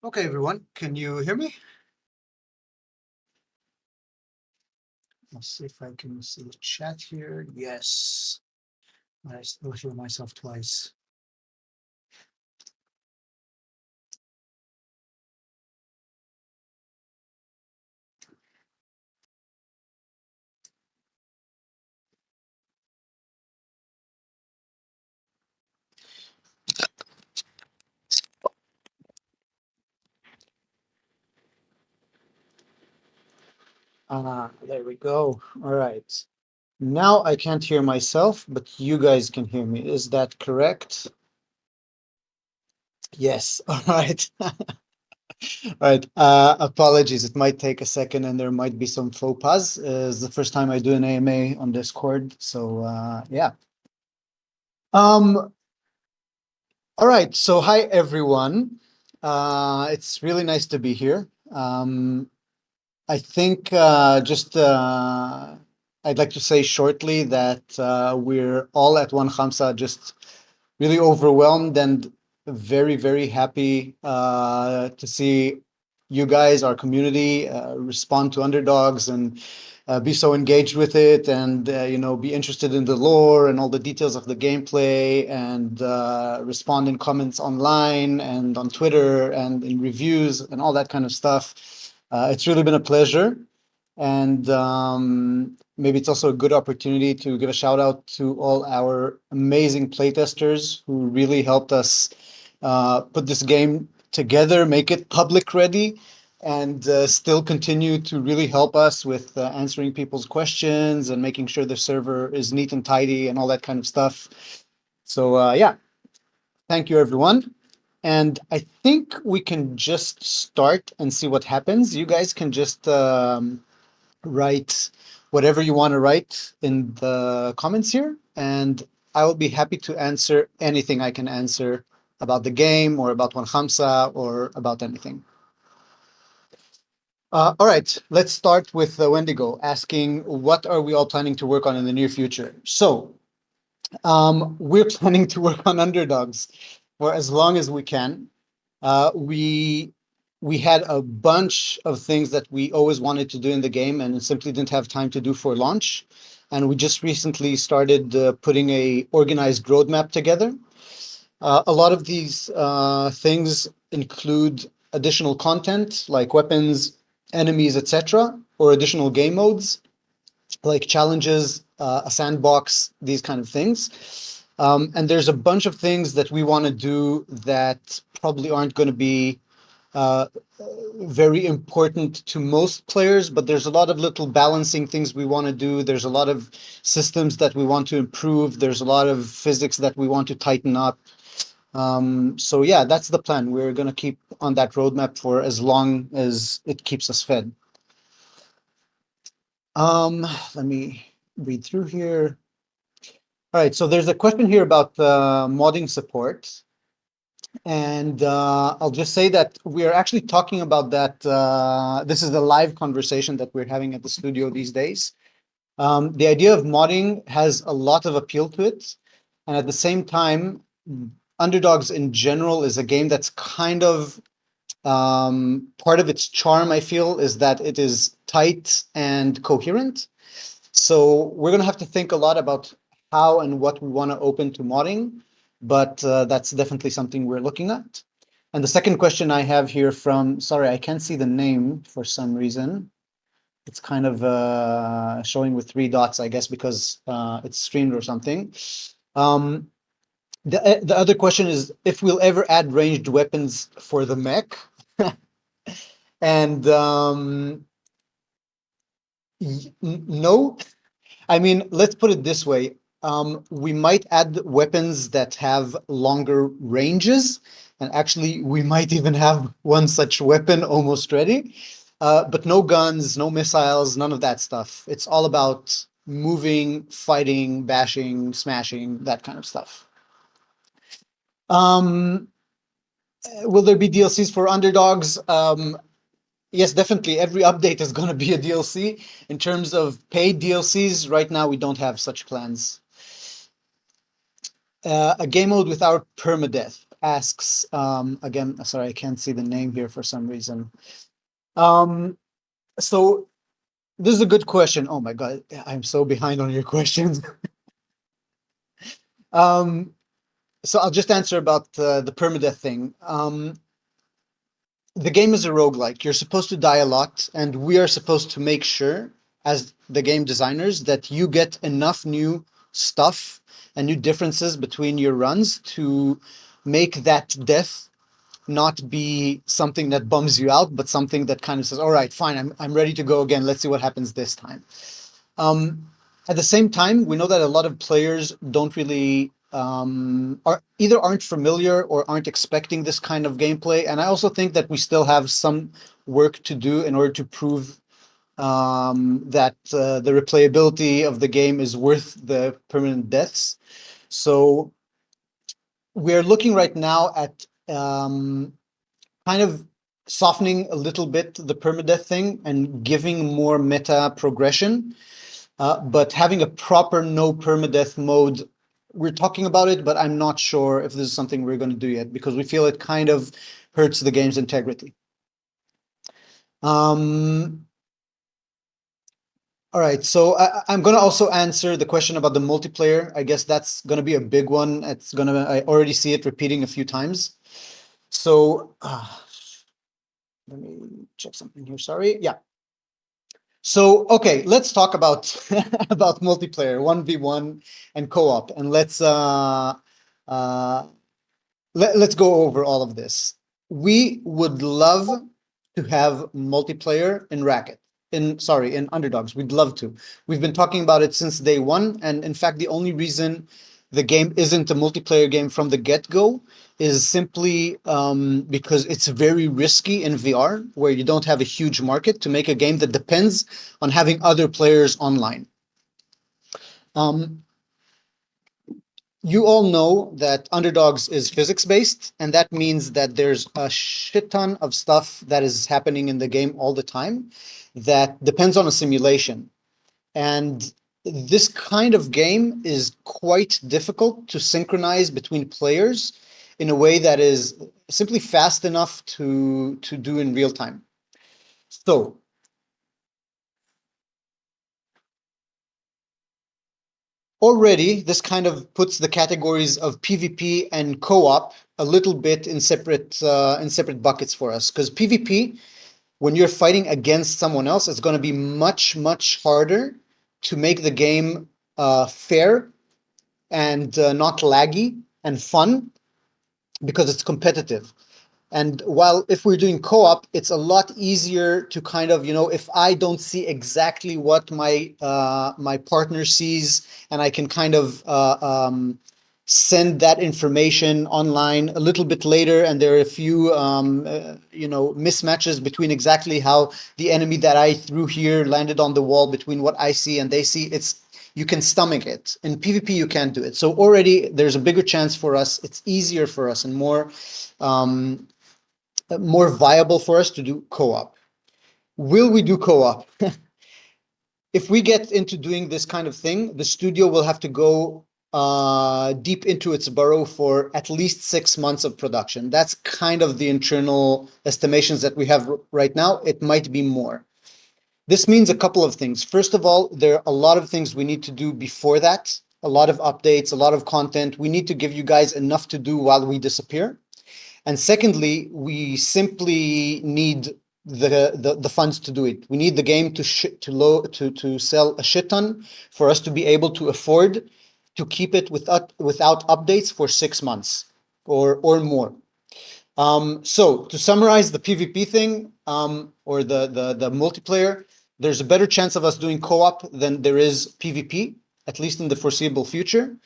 Okay, everyone, can you hear me? Let's see if I can see the chat here. Yes, I still hear myself twice. There we go. All right. Now I can't hear myself, but you guys can hear me. Is that correct? Yes. All right. All right. Apologies. It might take a second and there might be some faux pas. It's the first time I do an AMA on Discord. So, yeah. Um, all right. So, hi, everyone. It's really nice to be here. I think I'd like to say shortly that we're all at One Khamsa just really overwhelmed and very, very happy to see you guys, our community, respond to Underdogs and be so engaged with it and, be interested in the lore and all the details of the gameplay and respond in comments online and on Twitter and in reviews and all that kind of stuff. It's really been a pleasure. And maybe it's also a good opportunity to give a shout out to all our amazing playtesters who really helped us put this game together, make it public ready, and still continue to really help us with answering people's questions and making sure the server is neat and tidy and all that kind of stuff. So, yeah, thank you, everyone. And I think we can just start and see what happens. You guys can just write whatever you want to write in the comments here, and I will be happy to answer anything I can answer about the game or about One Khamsa or about anything. All right, let's start with Wendigo asking, what are we all planning to work on in the near future? So, we're planning to work on Underdogs for as long as we can. We had a bunch of things that we always wanted to do in the game and simply didn't have time to do for launch. And we just recently started putting a organized roadmap together. A lot of these things include additional content like weapons, enemies, etc., or additional game modes like challenges, a sandbox, these kind of things. And there's a bunch of things that we want to do that probably aren't going to be uh, very important to most players, but there's a lot of little balancing things we want to do. There's a lot of systems that we want to improve. There's a lot of physics that we want to tighten up. So yeah, that's the plan. We're going to keep on that roadmap for as long as it keeps us fed. Let me read through here. All right, so there's a question here about modding support. And I'll just say that we are actually talking about that. This is the live conversation that we're having at the studio these days. The idea of modding has a lot of appeal to it. And at the same time, Underdogs in general is a game that's kind of part of its charm, I feel, is that it is tight and coherent. So we're going to have to think a lot about how and what we want to open to modding, but that's definitely something we're looking at. And the second question I have here from, sorry, I can't see the name for some reason. It's kind of showing with three dots, I guess, because it's streamed or something. Um, the other question is if we'll ever add ranged weapons for the mech. And no, I mean, let's put it this way. We might add weapons that have longer ranges, and actually, we might even have one such weapon almost ready. But no guns, no missiles, none of that stuff. It's all about moving, fighting, bashing, smashing, that kind of stuff. Um, will there be DLCs for underdogs? Yes, definitely. Every update is going to be a DLC. In terms of paid DLCs, right now we don't have such plans. A game mode without permadeath. asks, again, sorry, I can't see the name here for some reason. Um, so this is a good question. Oh my God, I'm so behind on your questions. um, so I'll just answer about the permadeath thing. The game is a roguelike. You're supposed to die a lot, and we are supposed to make sure, as the game designers, that you get enough new stuff and new differences between your runs to make that death not be something that bums you out, but something that kind of says, "All right, fine, I'm ready to go again. Let's see what happens this time." Um, at the same time, we know that a lot of players don't really are either aren't familiar or aren't expecting this kind of gameplay. And I also think that we still have some work to do in order to prove that the replayability of the game is worth the permanent deaths. So we're looking right now at kind of softening a little bit the permadeath thing and giving more meta progression. But having a proper no permadeath mode, we're talking about it, but I'm not sure if this is something we're going to do yet because we feel it kind of hurts the game's integrity. Um, all right, so I'm going to also answer the question about the multiplayer. I guess that's going to be a big one. I already see it repeating a few times. So let me check something here. Sorry. Yeah. So, okay, let's talk about about multiplayer, 1v1 and co-op, and uh let's go over all of this. We would love to have multiplayer in Racket. In Underdogs. We'd love to. We've been talking about it since day one, and in fact, the only reason the game isn't a multiplayer game from the get-go is simply because it's very risky in VR, where you don't have a huge market, to make a game that depends on having other players online. Um, you all know that Underdogs is physics-based, and that means that there's a shit ton of stuff that is happening in the game all the time that depends on a simulation. And this kind of game is quite difficult to synchronize between players in a way that is simply fast enough to do in real time. So already this kind of puts the categories of PvP and co-op a little bit in separate buckets for us, because PvP, when you're fighting against someone else, it's going to be much harder to make the game fair and not laggy and fun because it's competitive. And while if we're doing co-op, it's a lot easier to kind of, if I don't see exactly what my partner sees, and I can kind of send that information online a little bit later, and there are a few mismatches between exactly how the enemy that I threw here landed on the wall between what I see and they see. You can stomach it. In PvP, you can't do it. So already there's a bigger chance for us. It's easier for us and um, more viable for us to do co-op. Will we do co-op? If we get into doing this kind of thing, the studio will have to go deep into its burrow for at least 6 months of production. That's kind of the internal estimations that we have right now. It might be more. This means a couple of things. First of all, there are a lot of things we need to do before that, a lot of updates, a lot of content. We need to give you guys enough to do while we disappear. And secondly, we simply need the funds to do it. We need the game to sell a shit ton for us to be able to afford to keep it without updates for 6 months or more. So to summarize the PvP thing, or the multiplayer, there's a better chance of us doing co-op than there is PvP, at least in the foreseeable future.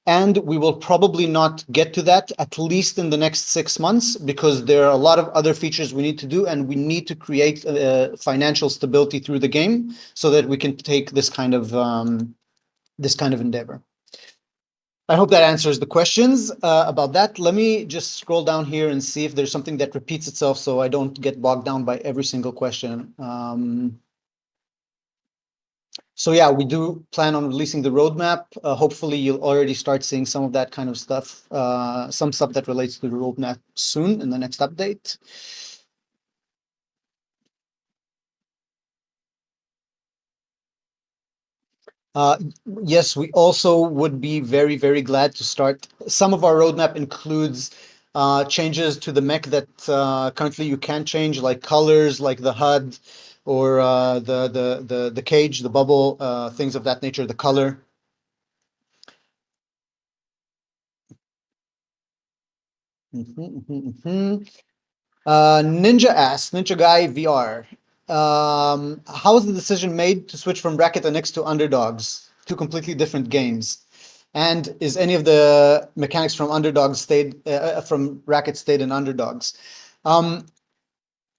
And we will probably not get to that, at least in the next 6 months, because there are a lot of other features we need to do, and we need to create financial stability through the game so that we can take this kind of endeavor. I hope that answers the questions about that. Let me just scroll down here and see if there's something that repeats itself so I don't get bogged down by every single question. So yeah, we do plan on releasing the roadmap. Hopefully, you'll already start seeing some of that kind of stuff, some stuff that relates to the roadmap soon in the next update. Uh, yes, we also would be very, very glad to start. Some of our roadmap includes changes to the mech that currently you can change, like colors, like the HUD, or the cage, the bubble, things of that nature, the color. Mhm, mhm, mhm. Ninja asks, Ninja Guy VR. How was the decision made to switch from Bracket NX to Underdogs? Two completely different games. And is any of the mechanics from Underdogs stayed from Racket stayed in Underdogs? Um,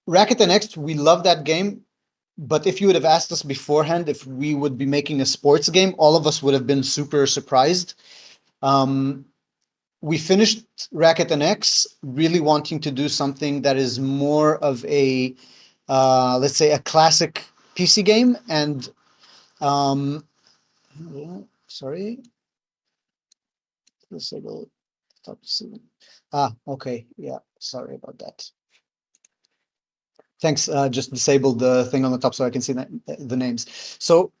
Racket NX, we love that game, but if you would have asked us beforehand if we would be making a sports game, all of us would have been super surprised. Um, we finished Racket NX really wanting to do something that is more of a let's say a classic PC game, and um, sorry, disable top seven. Ah, okay, yeah, sorry about that. Thanks. Just disabled the thing on the top so I can see the names. So,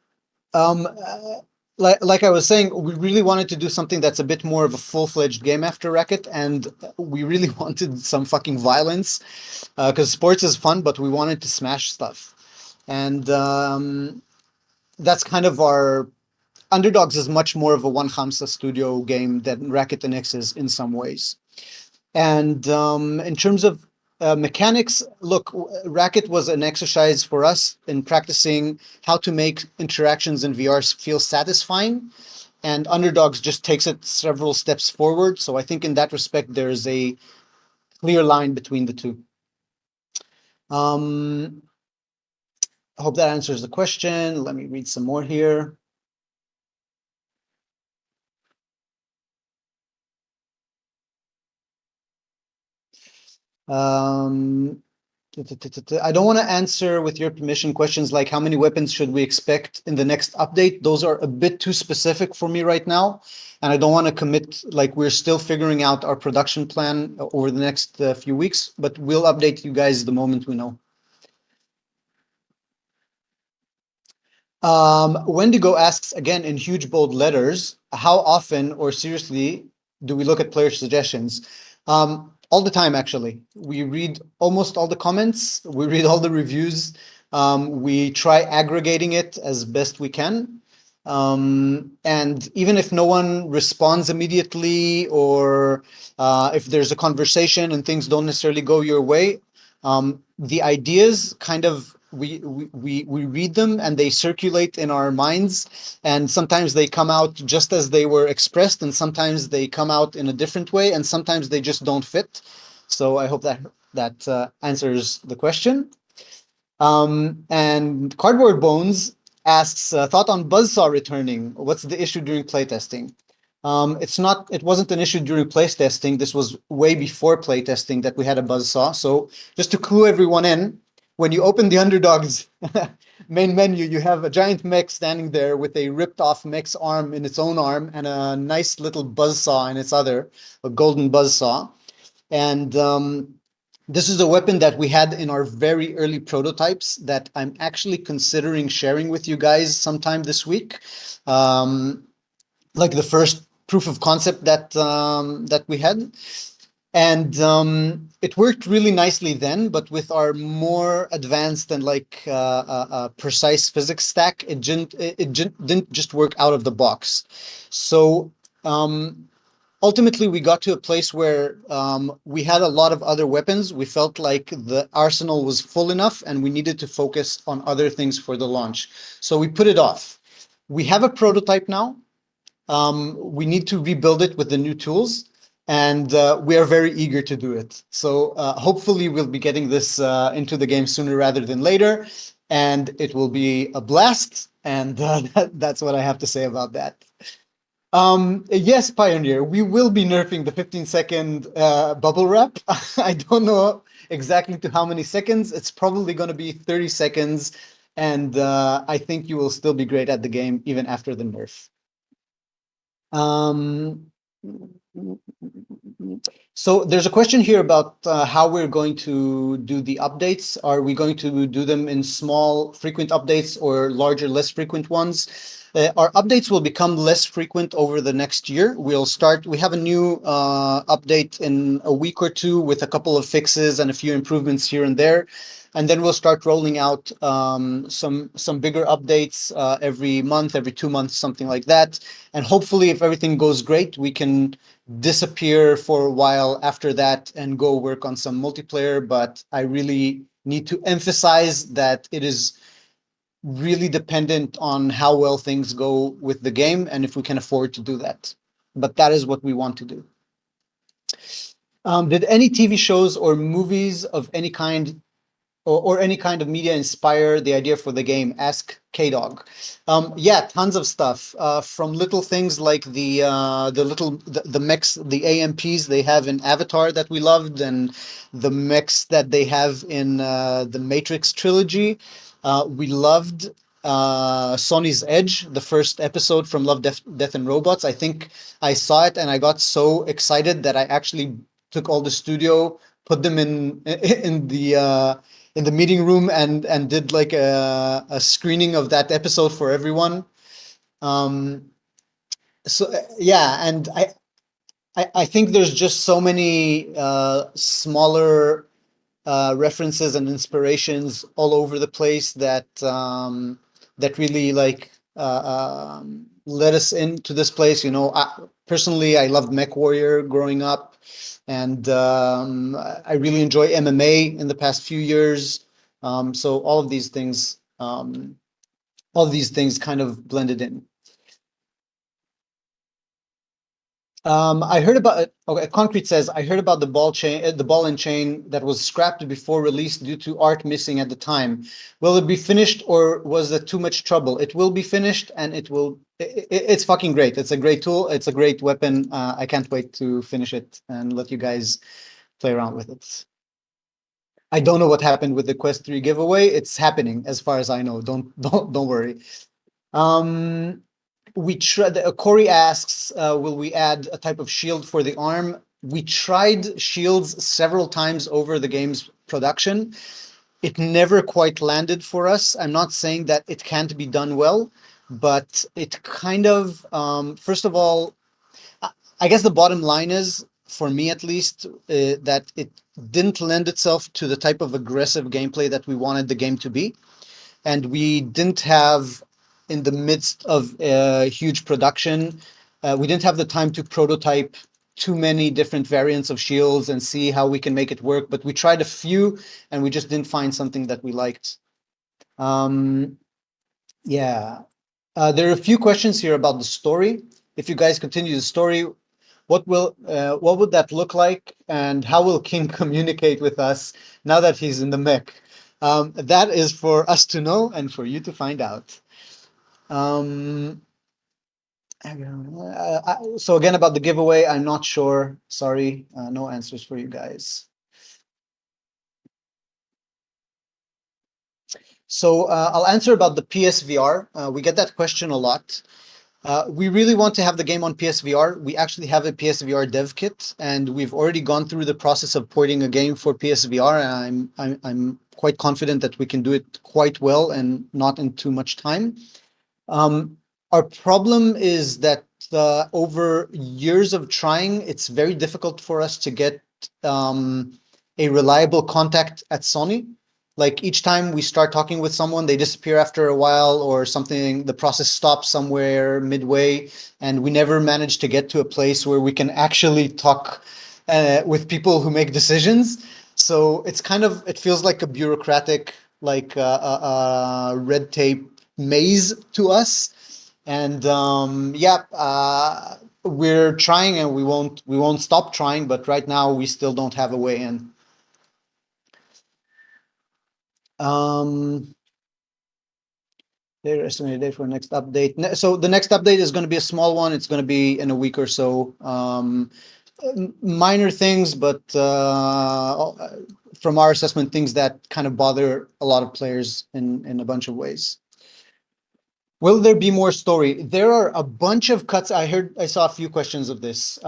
um, uh, like I was saying, we really wanted to do something that's a bit more of a full-fledged game after Racket, and we really wanted some fucking violence because sports is fun, but we wanted to smash stuff, and that's kind of our Underdogs is much more of a one Hamsa studio game than Racket and X is in some ways. And in terms of mechanics, look, Racket was an exercise for us in practicing how to make interactions in VR feel satisfying. And Underdogs just takes it several steps forward. So I think in that respect, there's a clear line between the two. Um, I hope that answers the question. Let me read some more here. Um, I don't want to answer with your permission questions like how many weapons should we expect in the next update. Those are a bit too specific for me right now. And I don't want to commit, like we're still figuring out our production plan over the next few weeks, but we'll update you guys the moment we know. Wendigo asks again in huge bold letters, how often or seriously do we look at player suggestions? All the time, actually. We read almost all the comments, we read all the reviews, we try aggregating it as best we can. And even if no one responds immediately, or if there's a conversation and things don't necessarily go your way, the ideas kind of we read them and they circulate in our minds, and sometimes they come out just as they were expressed, and sometimes they come out in a different way, and sometimes they just don't fit. So I hope that answers the question. And Cardboard Bones asks, thought on Buzzsaw returning. What's the issue during playtesting? It's not. It wasn't an issue during playtesting. This was way before playtesting that we had a buzzsaw. So just to clue everyone in, when you open the Underdogs main menu, you have a giant mech standing there with a ripped off mech's arm in its own arm and a nice little buzzsaw in its other, a golden buzzsaw. And this is a weapon that we had in our very early prototypes that I'm actually considering sharing with you guys sometime this week. Um, like the first proof of concept that we had, and it worked really nicely then. But with our more advanced and like precise physics stack, it didn't just work out of the box. So ultimately, we got to a place where we had a lot of other weapons. We felt like the arsenal was full enough, and we needed to focus on other things for the launch. So we put it off. We have a prototype now. We need to rebuild it with the new tools, and we are very eager to do it. So hopefully we'll be getting this into the game sooner rather than later, and it will be a blast. And that's what I have to say about that. Yes, Pioneer, we will be nerfing the 15-second bubble wrap. I don't know exactly to how many seconds. It's probably going to be 30 seconds. and I think you will still be great at the game even after the nerf. Um, so there's a question here about how we're going to do the updates. Are we going to do them in small, frequent updates or larger, less frequent ones? Our updates will become less frequent over the next year. We have a new update in a week or two with a couple of fixes and a few improvements here and there. And then we'll start rolling out some bigger updates every month, every 2 months, something like that. And hopefully, if everything goes great, we can disappear for a while after that and go work on some multiplayer. But I really need to emphasize that it is really dependent on how well things go with the game and if we can afford to do that. But that is what we want to do. Did any TV shows or movies of any kind or any kind of media inspire the idea for the game? Ask K-Dog. Yeah, tons of stuff. From little things like the mechs, the AMPs they have in Avatar that we loved, and the mechs that they have in the Matrix trilogy. We loved Sonny's Edge, the first episode from Love, Death and Robots. I think I saw it and I got so excited that I actually took all the studio, put them in the meeting room and did like a screening of that episode for everyone. Um, yeah, and I think there's just so many smaller references and inspirations all over the place that really like led us into this place. Personally, I loved Mech Warrior growing up, and I really enjoy MMA in the past few years. So all of these things kind of blended in. I heard about okay, Concrete says, I heard about the ball and chain that was scrapped before release due to art missing at the time. Will it be finished or was that too much trouble? It will be finished and it's fucking great. It's a great tool. It's a great weapon. I can't wait to finish it and let you guys play around with it. I don't know what happened with the Quest 3 giveaway. It's happening as far as I know. Don't worry. Um, we tried. Corey asks, "Will we add a type of shield for the arm?" We tried shields several times over the game's production. It never quite landed for us. I'm not saying that it can't be done well, but it kind of, first of all, I guess the bottom line is, for me at least, that it didn't lend itself to the type of aggressive gameplay that we wanted the game to be, and we didn't have in the midst of a huge production, we didn't have the time to prototype too many different variants of shields and see how we can make it work, but we tried a few and we just didn't find something that we liked. um, yeah. There are a few questions here about the story. If you guys continue the story, what would that look like, and how will King communicate with us now that he's in the mech? That is for us to know and for you to find out. Um, so again, about the giveaway, I'm not sure. Sorry, no answers for you guys. So I'll answer about the PSVR. We get that question a lot. We really want to have the game on PSVR. We actually have a PSVR dev kit, and we've already gone through the process of porting a game for PSVR. And I'm quite confident that we can do it quite well and not in too much time. Um, our problem is that over years of trying, it's very difficult for us to get a reliable contact at Sony. Like each time we start talking with someone, they disappear after a while or something, the process stops somewhere midway, and we never manage to get to a place where we can actually talk with people who make decisions. So it feels like a bureaucratic, like red tape maze to us. And yeah, we're trying and we won't stop trying, but right now we still don't have a way in. Um, their estimated date for next update. So the next update is going to be a small one. It's going to be in a week or so. minor things, but from our assessment, things that kind of bother a lot of players in a bunch of ways. Will there be more story? There are a bunch of cuts. I saw a few questions of this.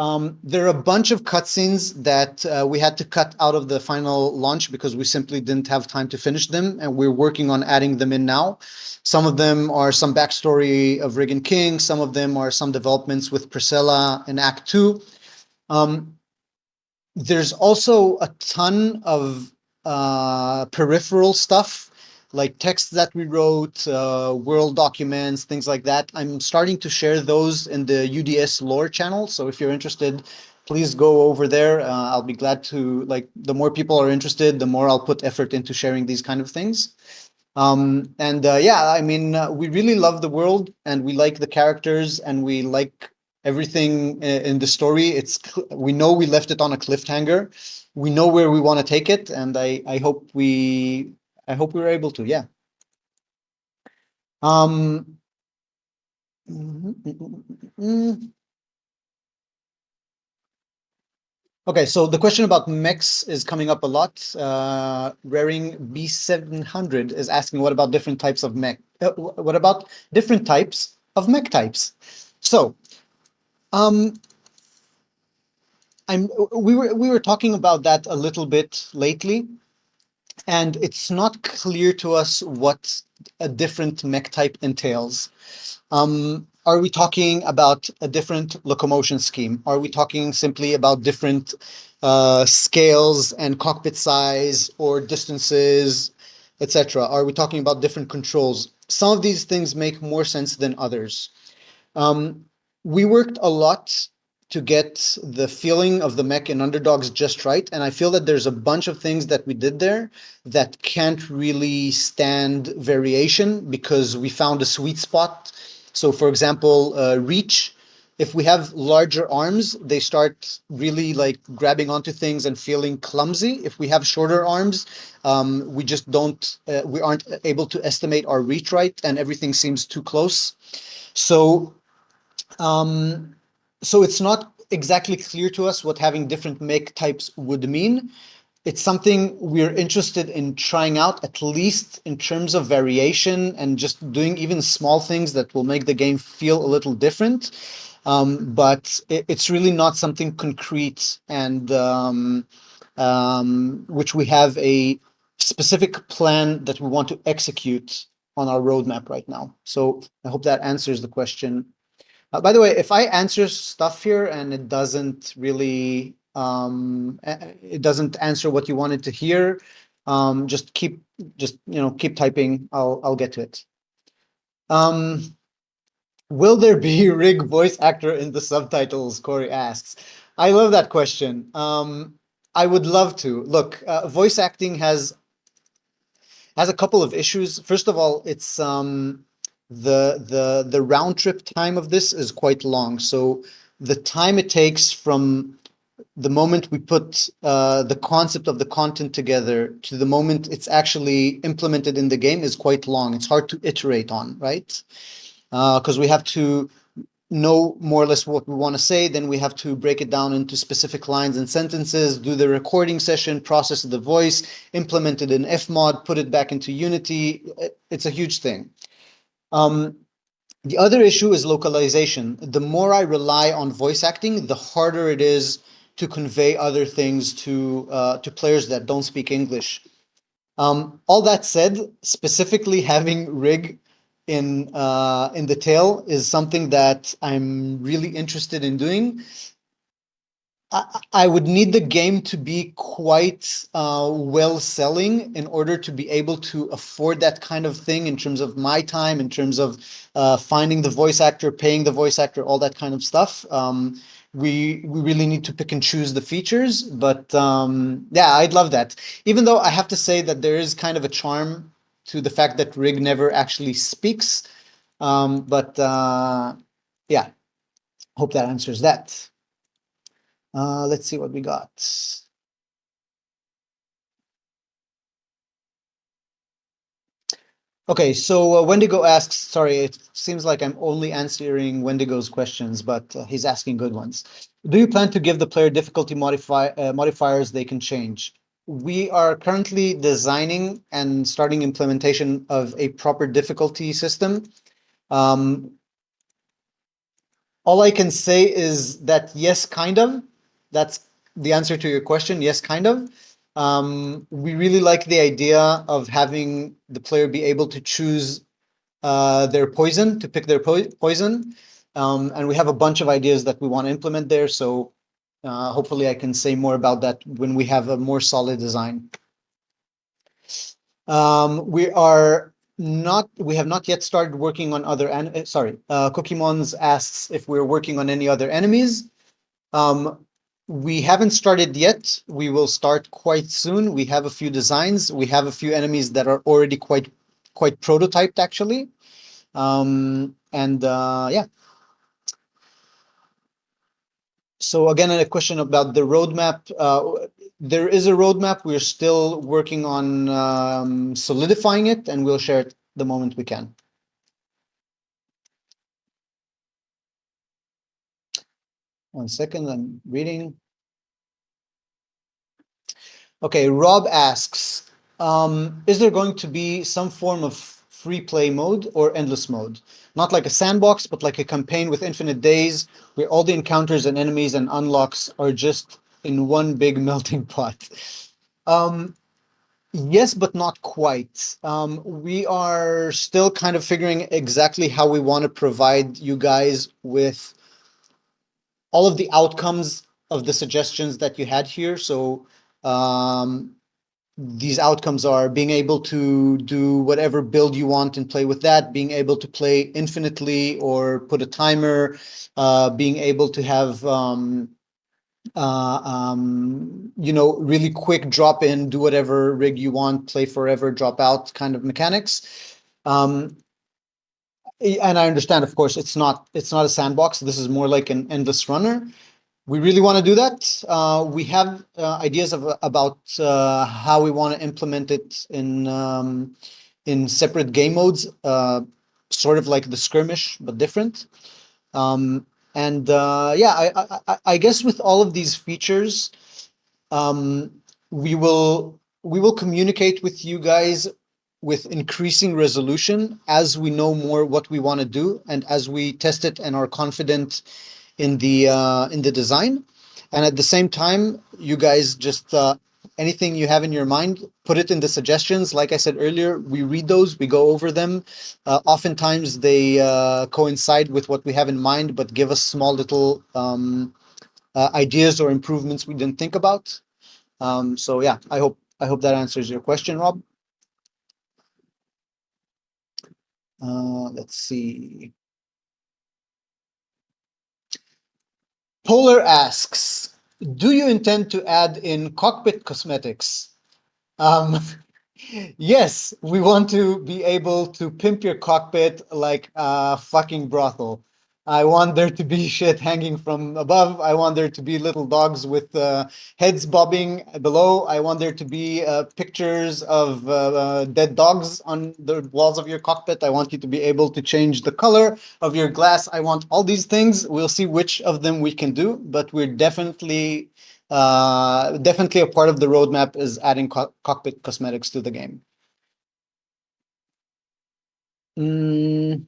There are a bunch of cutscenes that we had to cut out of the final launch because we simply didn't have time to finish them, and we're working on adding them in now. Some of them are some backstory of Rig and King. Some of them are some developments with Priscilla in Act Two. Um, there's also a ton of peripheral stuff like texts that we wrote, world documents, things like that. I'm starting to share those in the UDS lore channel. So if you're interested, please go over there. I'll be glad to, like, the more people are interested, the more I'll put effort into sharing these kind of things. And yeah, I mean, we really love the world and we like the characters and we like everything in the story. We know we left it on a cliffhanger. We know where we want to take it, and I hope we were able to. Yeah. Um, mm, mm, mm, mm. Okay, so the question about mechs is coming up a lot. Raring B700 is asking, what about different types of mech? What about different types of mech types? So, um, we were talking about that a little bit lately, and it's not clear to us what a different mech type entails. Are we talking about a different locomotion scheme? Are we talking simply about different scales and cockpit size or distances, etc.? Are we talking about different controls? Some of these things make more sense than others. Um, we worked a lot to get the feeling of the mech in Underdogs just right, and I feel that there's a bunch of things that we did there that can't really stand variation because we found a sweet spot. So, for example, reach. If we have larger arms, they start really like grabbing onto things and feeling clumsy. If we have shorter arms, we just don't, we aren't able to estimate our reach right, and everything seems too close. So um, so it's not exactly clear to us what having different make types would mean. It's something we're interested in trying out, at least in terms of variation and just doing even small things that will make the game feel a little different. But it's really not something concrete and which we have a specific plan that we want to execute on our roadmap right now. So I hope that answers the question. By the way, if I answer stuff here and it doesn't really, it doesn't answer what you wanted to hear, just keep typing. I'll get to it. Um, will there be Rig voice actor in the subtitles? Corey asks. I love that question. I would love to. Look, voice acting has a couple of issues. First of all, it's the round trip time of this is quite long. So the time it takes from the moment we put the concept of the content together to the moment it's actually implemented in the game is quite long. It's hard to iterate on, right? Because we have to know more or less what we want to say, then we have to break it down into specific lines and sentences, do the recording session, process the voice, implement it in Fmod, put it back into Unity. It's a huge thing. Um, the other issue is localization. The more I rely on voice acting, the harder it is to convey other things to players that don't speak English. All that said, specifically having Rig in the tail is something that I'm really interested in doing. I would need the game to be quite well selling in order to be able to afford that kind of thing in terms of my time, in terms of finding the voice actor, paying the voice actor, all that kind of stuff. We really need to pick and choose the features, but yeah, I'd love that. Even though I have to say that there is kind of a charm to the fact that Rig never actually speaks. But yeah, hope that answers that. Let's see what we got. Okay, so Wendigo asks, sorry, it seems like I'm only answering Wendigo's questions, but he's asking good ones. Do you plan to give the player difficulty modifiers they can change? We are currently designing and starting implementation of a proper difficulty system. Um, all I can say is that yes, kind of. That's the answer to your question. Yes, kind of. We really like the idea of having the player be able to choose their poison, to pick their poison. And we have a bunch of ideas that we want to implement there. So hopefully I can say more about that when we have a more solid design. We have not yet started working on other, sorry, Cookiemons asks if we're working on any other enemies. Um, we haven't started yet. We will start quite soon. We have a few designs. We have a few enemies that are already quite prototyped actually. And yeah, so again, a question about the roadmap. There is a roadmap. We're still working on solidifying it, and we'll share it the moment we can. One second, I'm reading. Okay, Rob asks, is there going to be some form of free play mode or endless mode? Not like a sandbox, but like a campaign with infinite days where all the encounters and enemies and unlocks are just in one big melting pot. Um, yes, but not quite. We are still kind of figuring exactly how we want to provide you guys with all of the outcomes of the suggestions that you had here. So um, these outcomes are being able to do whatever build you want and play with that, being able to play infinitely or put a timer, being able to have really quick drop in, do whatever rig you want, play forever, drop out kind of mechanics. Um, and I understand, of course, it's not a sandbox. This is more like an endless runner. We really want to do that. We have ideas about how we want to implement it in separate game modes, sort of like the skirmish, but different. Um, and yeah, I guess with all of these features, um, we will communicate with you guys with increasing resolution as we know more what we want to do and as we test it and are confident in the design. And at the same time, you guys just anything you have in your mind, put it in the suggestions. Like I said earlier, we read those, we go over them. Oftentimes they coincide with what we have in mind, but give us small little ideas or improvements we didn't think about. So yeah, I hope that answers your question, Rob. Let's see. Polar asks, do you intend to add in cockpit cosmetics? Um, Yes, we want to be able to pimp your cockpit like a fucking brothel. I want there to be shit hanging from above. I want there to be little dogs with heads bobbing below. I want there to be pictures of dead dogs on the walls of your cockpit. I want you to be able to change the color of your glass. I want all these things. We'll see which of them we can do, but we're definitely a part of the roadmap is adding cockpit cosmetics to the game. Mm.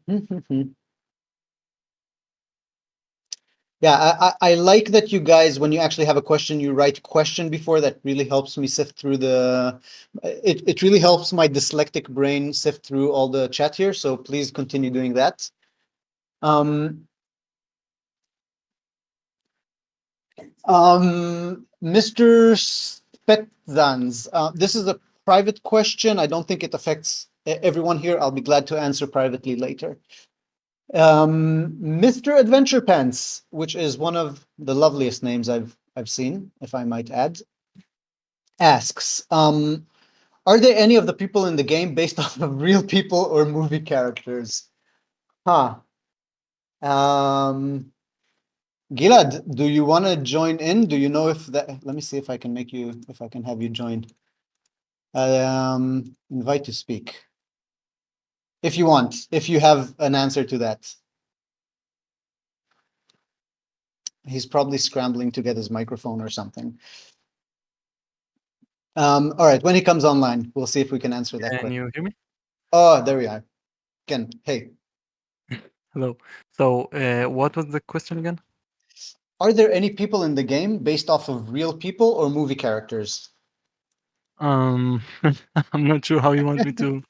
Yeah, I like that you guys, when you actually have a question, you write question before. That really helps me sift through it really helps my dyslexic brain sift through all the chat here. So please continue doing that. Um, Mr. Spetzans, this is a private question. I don't think it affects everyone here. I'll be glad to answer privately later. Mr. Adventure Pants, which is one of the loveliest names I've seen, if I might add, asks, are there any of the people in the game based off of real people or movie characters? Huh. Um, Gilad, do you want to join in? Do you know if that? Let me see if I can if I can have you join. Invite to speak. if you want, if you have an answer to that. He's probably scrambling to get his microphone or something. All right, when he comes online, we'll see if we can answer that Can question. you hear me? Oh, there we are. Ken, hey, Hello. So, what was the question again? are there any people in the game based off of real people or movie characters? Um, I'm not sure how you want me to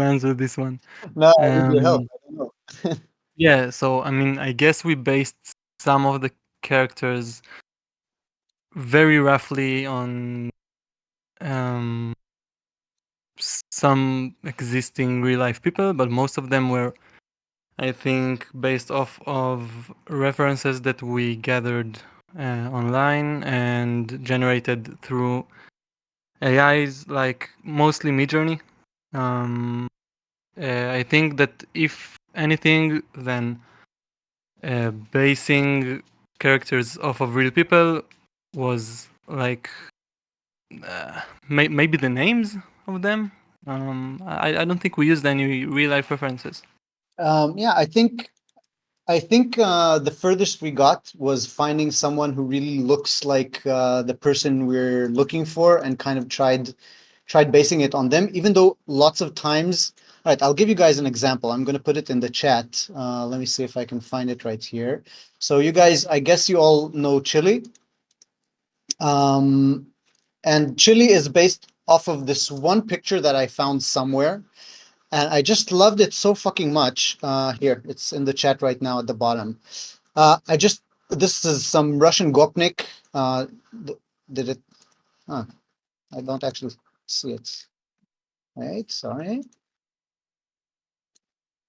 answer this one. No, I need your help. Um, I don't know. yeah. So, I mean, I guess we based some of the characters very roughly on um some existing real life people, but most of them were, I think, based off of references that we gathered online and generated through AIs, like mostly Midjourney. Um, I think that if anything, then basing characters off of real people was like maybe the names of them. I don't think we used any real life references. Yeah, I think the furthest we got was finding someone who really looks like the person we're looking for, and kind of tried basing it on them. Even though lots of times, all right, I'll give you guys an example. I'm going to put it in the chat. Let me see if I can find it right here. So you guys, I guess you all know Chili, um, and Chili is based off of this one picture that I found somewhere, and I just loved it so fucking much. Here, it's in the chat right now at the bottom. I just This is some Russian gopnik. Did it? Huh, I don't actually see it. Wait, sorry.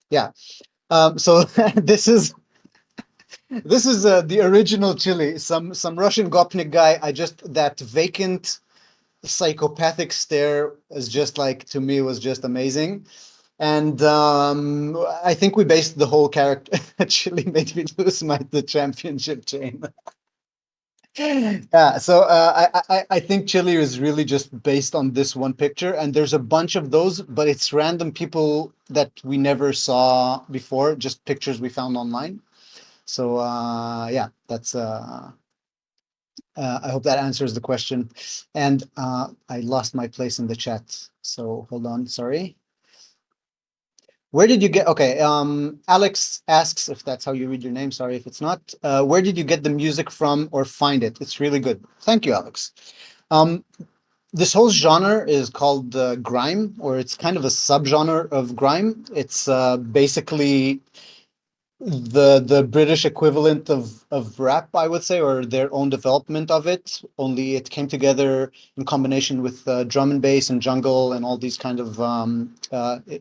Yeah. So this is the original Chile. Some Russian gopnik guy. I just that vacant psychopathic stare is just like, to me, was just amazing. And I think we based the whole character. Chile made me lose the championship chain. Yeah, so I think Chile is really just based on this one picture, and there's a bunch of those, but it's random people that we never saw before, just pictures we found online. So yeah, that's I hope that answers the question. And I lost my place in the chat, so hold on, sorry. Where did you get? Okay, Alex asks if that's how you read your name. Sorry if it's not. Where did you get the music from or find it? It's really good. Thank you, Alex. Um, this whole genre is called grime, or it's kind of a subgenre of grime. It's basically the British equivalent of rap, I would say, or their own development of it. Only it came together in combination with drum and bass and jungle and all these kind of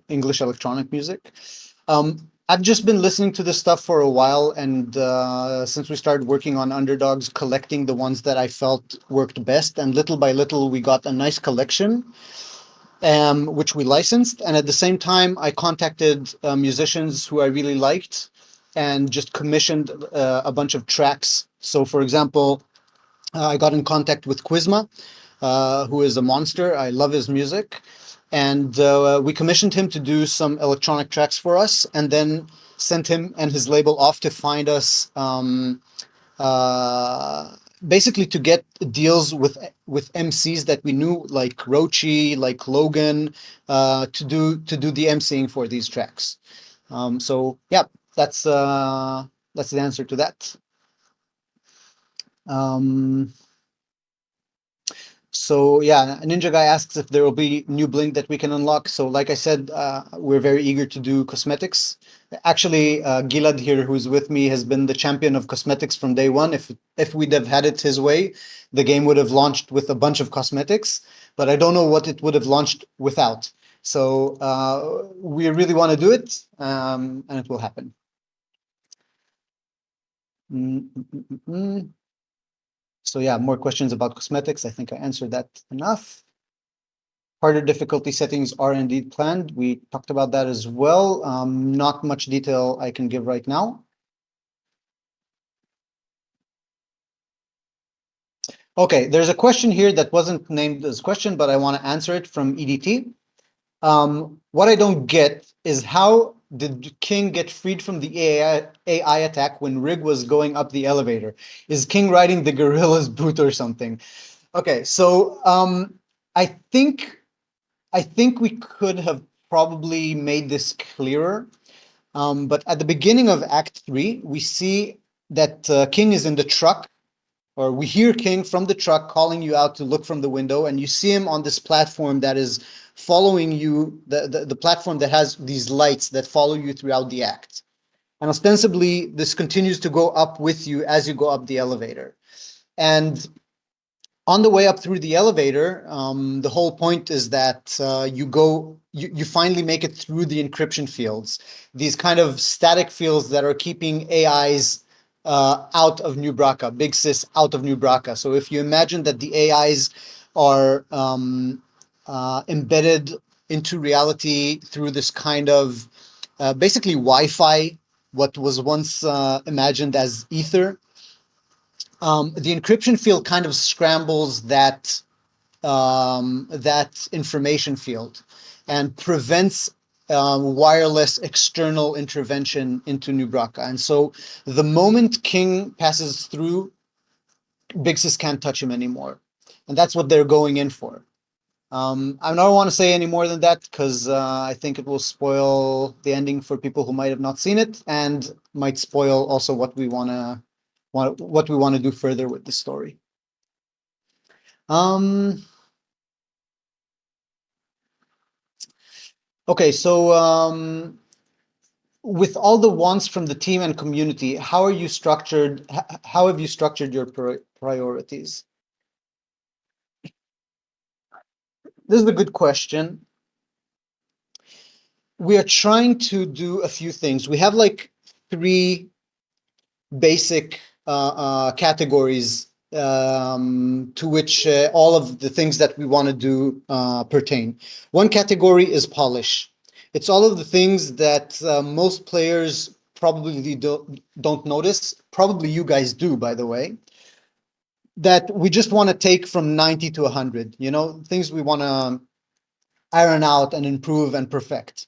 English electronic music. I've just been listening to this stuff for a while, and since we started working on Underdogs, collecting the ones that I felt worked best, and little by little, we got a nice collection, which we licensed. And at the same time, I contacted musicians who I really liked, and just commissioned a bunch of tracks. So, for example, I got in contact with Quizma, who is a monster. I love his music. And we commissioned him to do some electronic tracks for us, and then sent him and his label off to find us, uh, basically to get deals with MCs that we knew, like Rochi, like Logan, to do the MCing for these tracks. So yeah, that's that's the answer to that. Um, So yeah, Ninja Guy asks if there will be new blink that we can unlock. So like I said, we're very eager to do cosmetics. Actually, Gilad here, who's with me, has been the champion of cosmetics from day one. If we'd have had it his way, the game would have launched with a bunch of cosmetics. But I don't know what it would have launched without. So we really want to do it, and it will happen. Mm, mm, mm, mm, mm. So yeah, more questions about cosmetics. I think I answered that enough. Harder difficulty settings are indeed planned. We talked about that as well. Not much detail I can give right now. Okay, there's a question here that wasn't named as a question, but I want to answer it from EDT. What I don't get is how did King get freed from the AI attack when Rig was going up the elevator? Is King riding the gorilla's boot or something? Okay, so I think I think we could have probably made this clearer. But at the beginning of Act 3, we see that King is in the truck, or we hear King from the truck calling you out to look from the window, and you see him on this platform that is following you, the platform that has these lights that follow you throughout the act. And ostensibly, this continues to go up with you as you go up the elevator. And on the way up through the elevator, the whole point is that you finally make it through the encryption fields, these kind of static fields that are keeping AIs out of New Braca, Big Sis out of New Braca. So if you imagine that the AIs are embedded into reality through this kind of basically Wi-Fi, what was once imagined as ether, the encryption field kind of scrambles that information field and prevents wireless external intervention into New Braca. And so the moment King passes through, Bixis can't touch him anymore. And that's what they're going in for. I don't want to say any more than that because I think it will spoil the ending for people who might have not seen it, and might spoil also what we want to do further with the story. Um, okay, so with all the wants from the team and community, how are you structured? How have you structured your priorities? This is a good question. We are trying to do a few things. We have like three basic categories to which all of the things that we want to do pertain. One category is polish. It's all of the things that most players probably don't notice. Probably you guys do, by the way, that we just want to take from 90 to 100, things we want to iron out and improve and perfect.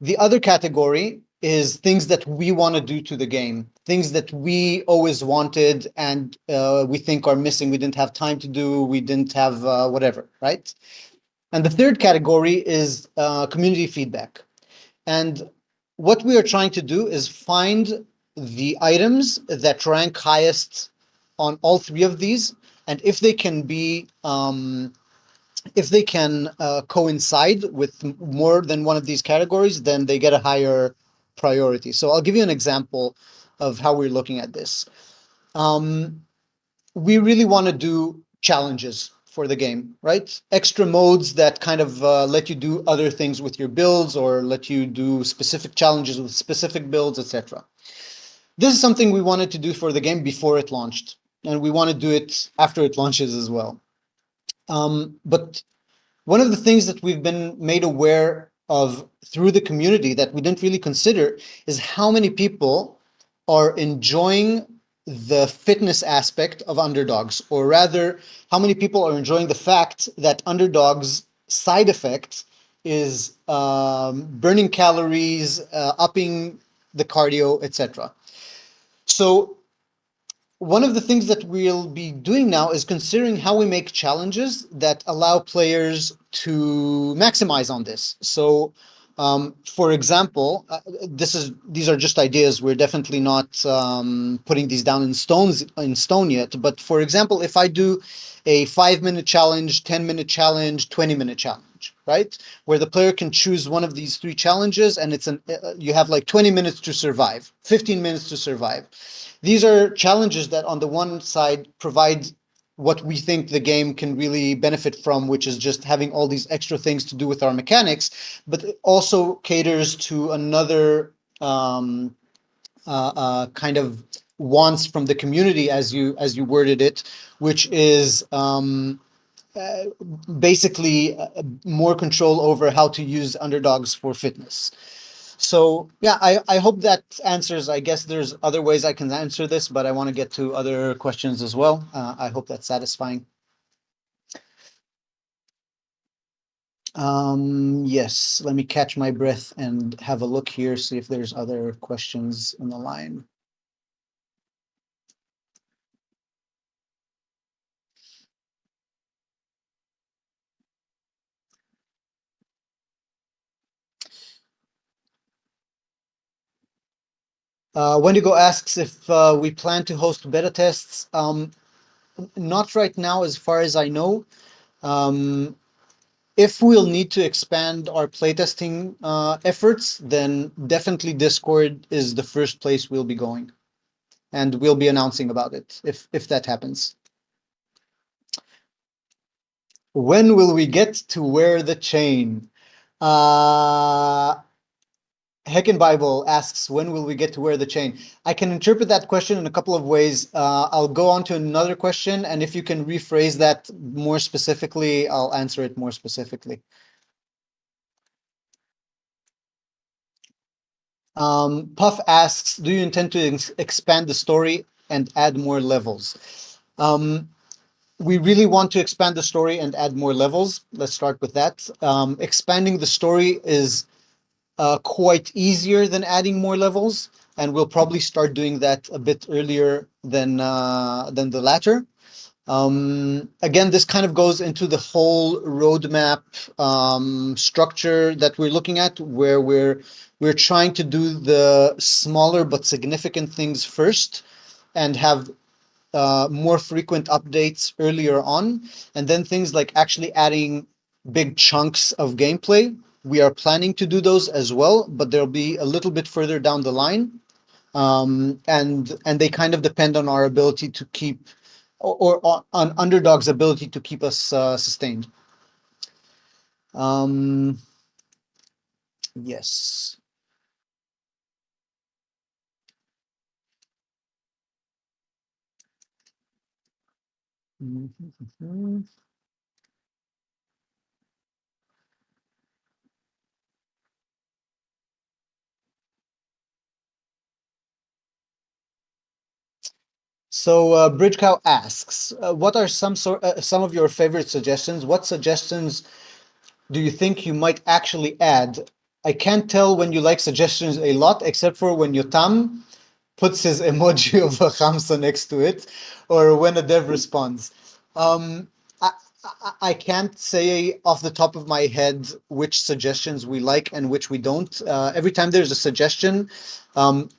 The other category is things that we want to do to the game, things that we always wanted and we think are missing. We didn't have time to do, we didn't have whatever, right? And the third category is community feedback. And what we are trying to do is find the items that rank highest on all three of these. And if they can coincide with more than one of these categories, then they get a higher priority. So I'll give you an example of how we're looking at this. Um, we really want to do challenges for the game, right? Extra modes that kind of let you do other things with your builds or let you do specific challenges with specific builds, etc. This is something we wanted to do for the game before it launched, and we want to do it after it launches as well. But one of the things that we've been made aware of through the community that we didn't really consider is how many people are enjoying the fitness aspect of Underdogs, or rather, how many people are enjoying the fact that Underdogs side effect is burning calories, upping the cardio, etc. So one of the things that we'll be doing now is considering how we make challenges that allow players to maximize on this. So, for example, these are just ideas. We're definitely not putting these down in stone yet. But for example, if I do a 5-minute challenge, 10-minute challenge, 20-minute challenge, right, where the player can choose one of these three challenges, and you have like 20 minutes to survive, 15 minutes to survive. These are challenges that on the one side provide what we think the game can really benefit from, which is just having all these extra things to do with our mechanics, but it also caters to another kind of wants from the community, as you worded it, which is uh, basically more control over how to use underdogs for fitness. So yeah, I hope that answers. I guess there's other ways I can answer this, but I want to get to other questions as well. I hope that's satisfying. Yes, let me catch my breath and have a look here, see if there's other questions in the line. Wendigo asks if we plan to host beta tests. Not right now, as far as I know. Um, if we'll need to expand our playtesting efforts, then definitely Discord is the first place we'll be going, and we'll be announcing about it if that happens. When will we get to wear the chain? Uh, Heckin Bible asks, when will we get to wear the chain? I can interpret that question in a couple of ways. I'll go on to another question, and if you can rephrase that more specifically, I'll answer it more specifically. Puff asks, do you intend to expand the story and add more levels? Um, we really want to expand the story and add more levels. Let's start with that. Expanding the story is quite easier than adding more levels, and we'll probably start doing that a bit earlier than the latter. Again, this kind of goes into the whole roadmap structure that we're looking at, where we're trying to do the smaller but significant things first, and have more frequent updates earlier on, and then things like actually adding big chunks of gameplay. We are planning to do those as well, but they'll be a little bit further down the line, and they kind of depend on our ability to keep, or on Underdog's ability to keep us sustained. Um, yes. Mhm. So Bridge Cow asks, what are some of your favorite suggestions? What suggestions do you think you might actually add? I can't tell when you like suggestions a lot, except for when Yotam puts his emoji of a Khamsa next to it, or when a dev responds. Um, I, I can't say off the top of my head which suggestions we like and which we don't. Every time there's a suggestion, um,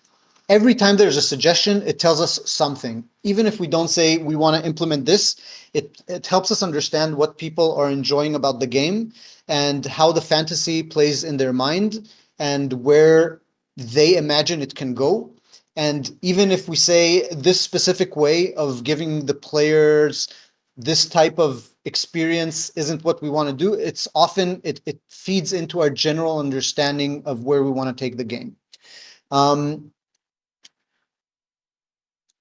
every time there's a suggestion, it tells us something. Even if we don't say we want to implement this, it helps us understand what people are enjoying about the game and how the fantasy plays in their mind and where they imagine it can go. And even if we say this specific way of giving the players this type of experience isn't what we want to do, it's often it feeds into our general understanding of where we want to take the game. Um,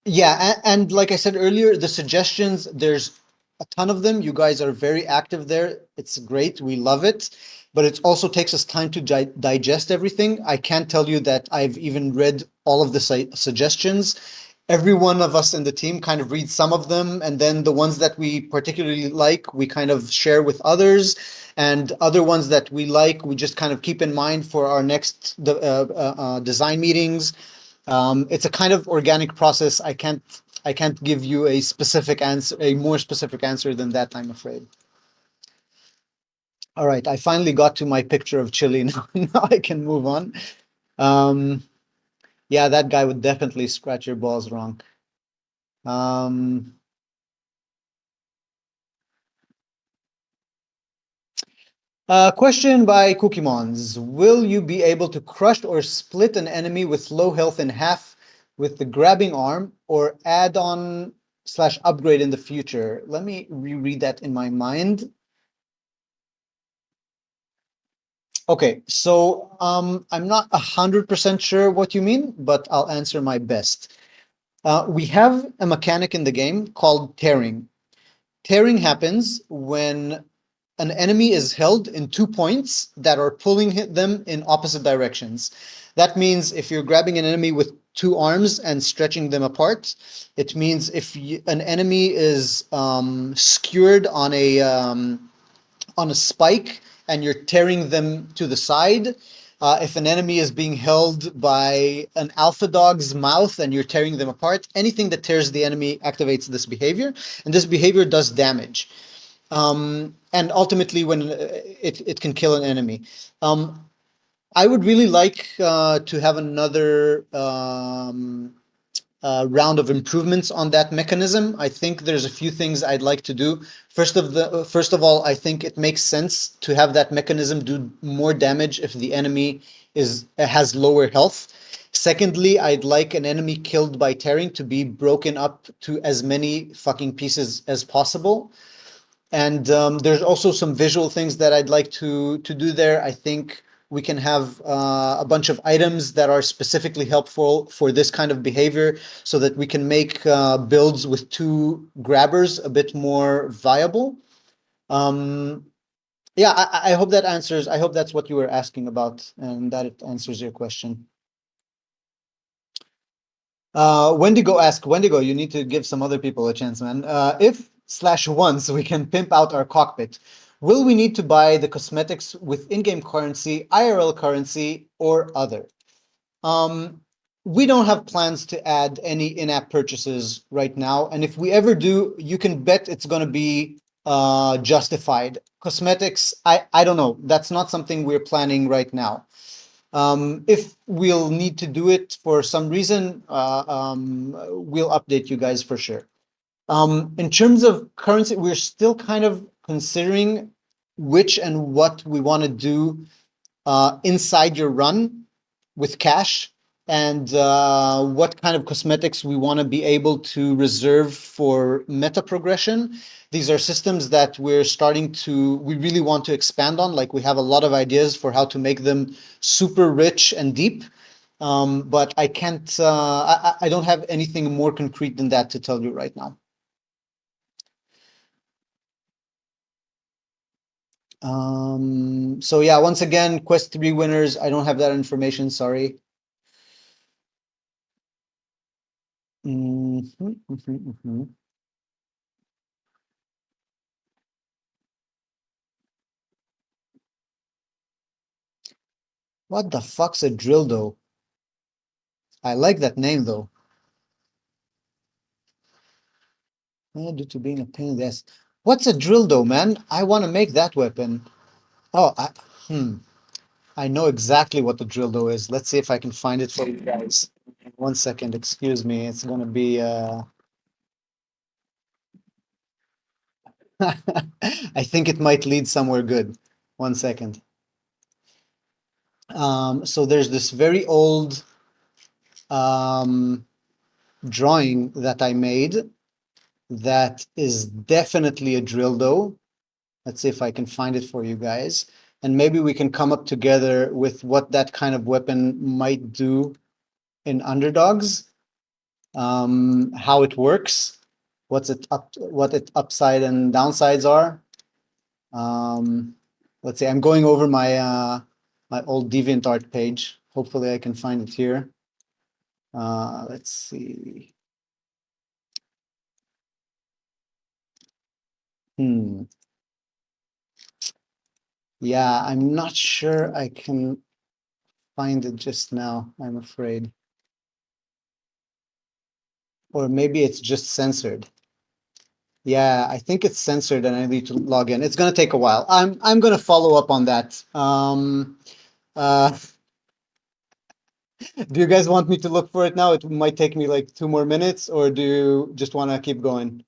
Yeah, and like I said earlier, the suggestions, there's a ton of them. You guys are very active there. It's great. We love it. But it also takes us time to digest everything. I can't tell you that I've even read all of the suggestions. Every one of us in the team kind of reads some of them, and then the ones that we particularly like, we kind of share with others, and other ones that we like, we just kind of keep in mind for our next design meetings. It's a kind of organic process. I can't give you a specific answer, a more specific answer than that, I'm afraid. All right, I finally got to my picture of Chile now. Now I can move on. Um, yeah, that guy would definitely scratch your balls wrong. Um, Question by Cookiemons. Will you be able to crush or split an enemy with low health in half with the grabbing arm or add on slash upgrade in the future? Let me reread that in my mind. Okay, so I'm not 100% sure what you mean, but I'll answer my best. We have a mechanic in the game called tearing. Tearing happens when an enemy is held in 2 points that are pulling them in opposite directions. That means if you're grabbing an enemy with two arms and stretching them apart, it means if an enemy is skewered on a spike and you're tearing them to the side. If an enemy is being held by an alpha dog's mouth and you're tearing them apart, anything that tears the enemy activates this behavior, and this behavior does damage. And ultimately, when it can kill an enemy. I would really like to have another round of improvements on that mechanism. I think there's a few things I'd like to do. First of all, I think it makes sense to have that mechanism do more damage if the enemy is has lower health. Secondly, I'd like an enemy killed by tearing to be broken up to as many fucking pieces as possible. And there's also some visual things that I'd like to do there. I think we can have a bunch of items that are specifically helpful for this kind of behavior, so that we can make builds with two grabbers a bit more viable. Um, yeah, I hope that answers. I hope that's what you were asking about, and that it answers your question. Wendigo asked, Wendigo, you need to give some other people a chance, man. If slash once we can pimp out our cockpit, will we need to buy the cosmetics with in-game currency, IRL currency, or other? Um, we don't have plans to add any in-app purchases right now, and if we ever do, you can bet it's going to be justified. Cosmetics, I don't know. That's not something we're planning right now. If we'll need to do it for some reason, we'll update you guys for sure. In terms of currency, we're still kind of considering which and what we want to do inside your run with cash, and what kind of cosmetics we want to be able to reserve for meta progression. These are systems that we really want to expand on. Like, we have a lot of ideas for how to make them super rich and deep. But I can't, I don't have anything more concrete than that to tell you right now. So yeah, once again, Quest 3 winners, I don't have that information, sorry. Mhm, mhm, mhm. What the fuck's a dildo? I like that name though. Due to being a pain in the ass. What's a dildo, man? I want to make that weapon. Oh, hmm. I know exactly what the dildo is. Let's see if I can find it for you guys. One second, excuse me. It's gonna be I think it might lead somewhere good. One second. So there's this very old um drawing that I made that is definitely a dildo. Let's see if I can find it for you guys. And maybe we can come up together with what that kind of weapon might do in Underdogs, how it works, what its upside and downsides are. Um, let's see, I'm going over my old DeviantArt page. Hopefully I can find it here. Let's see. Hmm. Yeah, I'm not sure I can find it just now, I'm afraid. Or maybe it's just censored. Yeah, I think it's censored and I need to log in. It's gonna take a while. I'm gonna follow up on that. Uh, do you guys want me to look for it now? It might take me like 2 more minutes, or do you just want to keep going?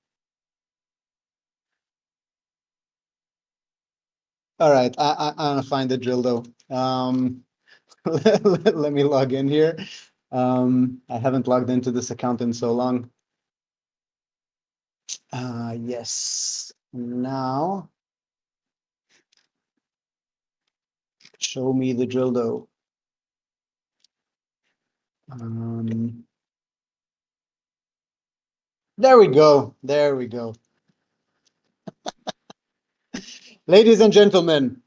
All right, I'm gonna find the drill though. Let me log in here. I haven't logged into this account in so long. Yes. Now, show me the drill though. Um, there we go. There we go. Ladies and gentlemen,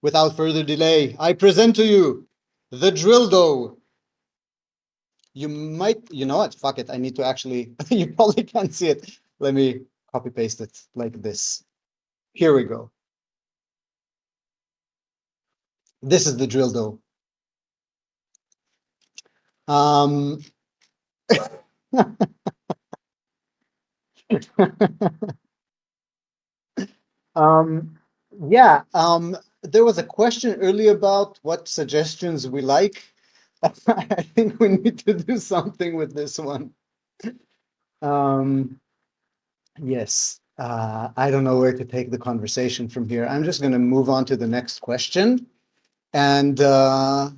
without further delay, I present to you the drill dough. You know what? Fuck it. I need to actually, you probably can't see it. Let me copy paste it like this. Here we go. This is the drill though. Um, um, yeah. There was a question earlier about what suggestions we like. I think we need to do something with this one. Um, yes. I don't know where to take the conversation from here. I'm just going to move on to the next question and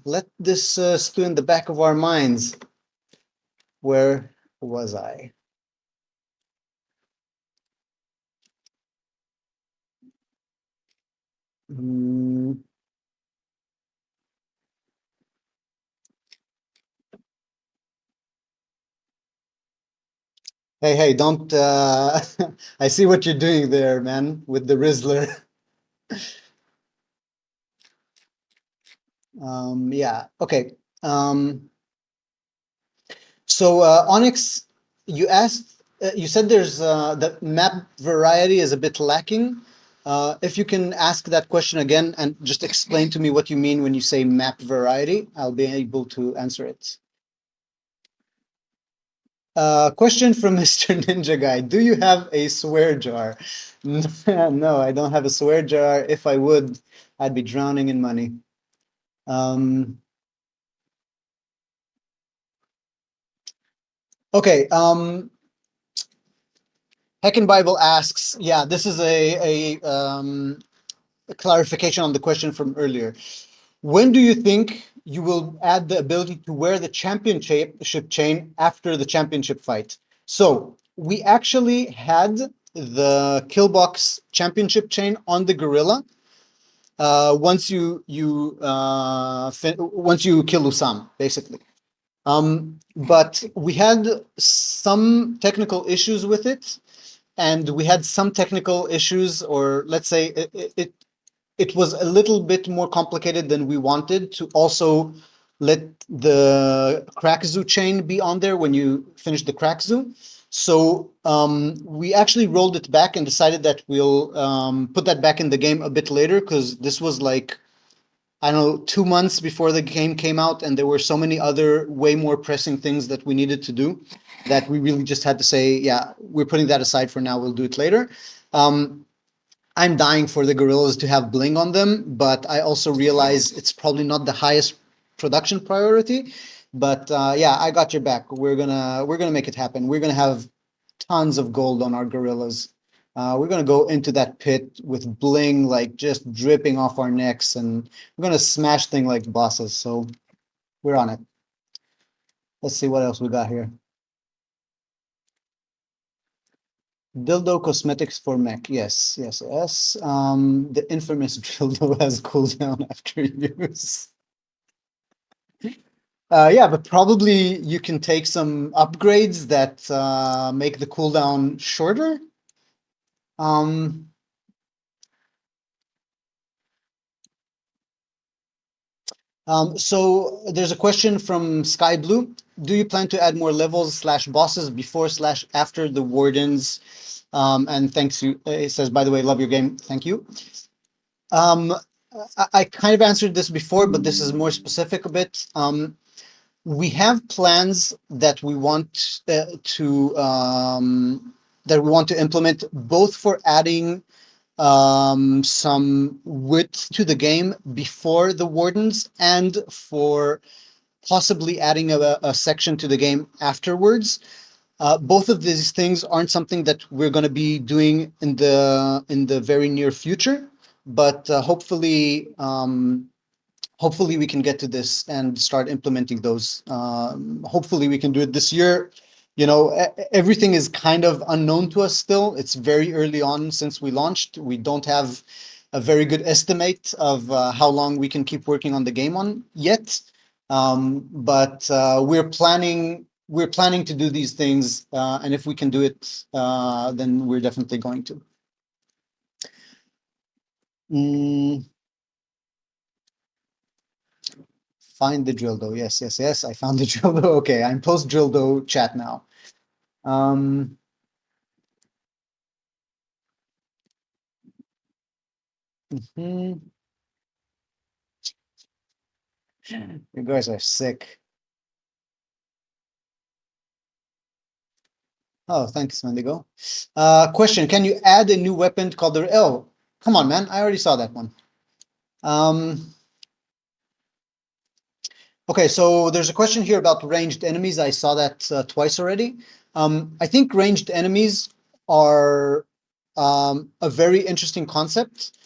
let this stew in the back of our minds. Where was I? Mm, hey, hey, don't. I see what you're doing there, man, with the Rizzler. Yeah, okay. So, Onyx, you said there's the map variety is a bit lacking. If you can ask that question again and just explain to me what you mean when you say map variety, I'll be able to answer it. Question from Mr. Ninja Guy. Do you have a swear jar? No, I don't have a swear jar. If I would, I'd be drowning in money. Um, okay. Heckin Bible asks, yeah, this is a clarification on the question from earlier. When do you think you will add the ability to wear the championship chain after the championship fight? So we actually had the Killbox championship chain on the gorilla once you kill Usam, basically. But we had some technical issues with it, and we had some technical issues, or let's say it was a little bit more complicated than we wanted to also let the crack zoo chain be on there when you finish the crack zoo. So we actually rolled it back and decided that we'll put that back in the game a bit later because this was like I don't know 2 months before the game came out, and there were so many other way more pressing things that we needed to do that we really just had to say, yeah, we're putting that aside for now. We'll do it later. Um, I'm dying for the gorillas to have bling on them, but I also realize it's probably not the highest production priority. But yeah, I got your back. We're gonna make it happen. We're gonna have tons of gold on our gorillas. We're gonna go into that pit with bling like just dripping off our necks, and we're gonna smash things like bosses. So we're on it. Let's see what else we got here. Dildo cosmetics for mech. Yes, yes, yes. The infamous dildo has cooldown after use. Yeah, but probably you can take some upgrades that make the cooldown shorter. Um, so there's a question from Sky Blue. Do you plan to add more levels slash bosses before slash after the wardens? And thanks you. It says, by the way, love your game. Thank you. Um, I kind of answered this before, but this is more specific a bit. We have plans that we want to implement both for adding some width to the game before the wardens and for possibly adding a section to the game afterwards. Both of these things aren't something that we're going to be doing in the very near future, but hopefully we can get to this and start implementing those. Hopefully we can do it this year. You know, everything is kind of unknown to us still. It's very early on since we launched. We don't have a very good estimate of how long we can keep working on the game on yet. But we're planning to do these things, and if we can do it, then we're definitely going to. Mm, find the dildo. Yes, yes, yes. I found the dildo. Okay, I'm post dildo chat now. Um, mhm. You guys are sick. Oh, thanks, Mendigo. Question: Can you add a new weapon called the? Oh, come on, man! I already saw that one. Um, okay, so there's a question here about ranged enemies. I saw that twice already. I think ranged enemies are a very interesting concept.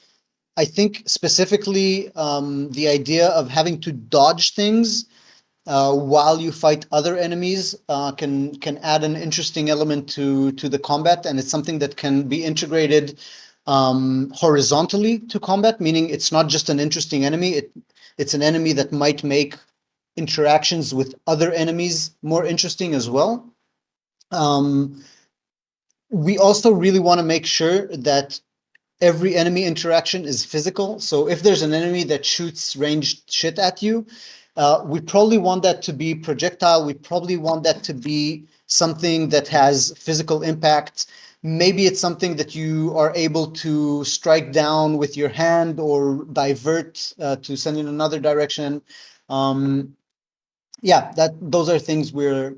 I think specifically the idea of having to dodge things while you fight other enemies can add an interesting element to the combat, and it's something that can be integrated horizontally to combat, meaning it's not just an interesting enemy. It's an enemy that might make interactions with other enemies more interesting as well. Um, we also really want to make sure that every enemy interaction is physical. So if there's an enemy that shoots ranged shit at you, we probably want that to be projectile. We probably want that to be something that has physical impact. Maybe it's something that you are able to strike down with your hand or divert to send in another direction. Um, yeah, that those are things we're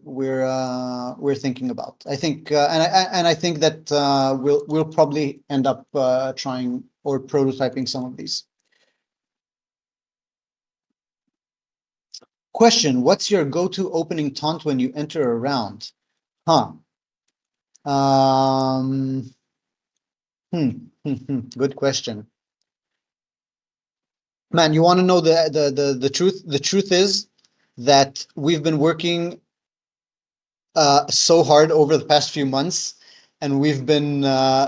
thinking about. I think, and I think that we'll probably end up trying or prototyping some of these. Question: What's your go-to opening taunt when you enter a round? Huh. Um, Good question. Man, you want to know the truth? The truth is that we've been working so hard over the past few months, and we've been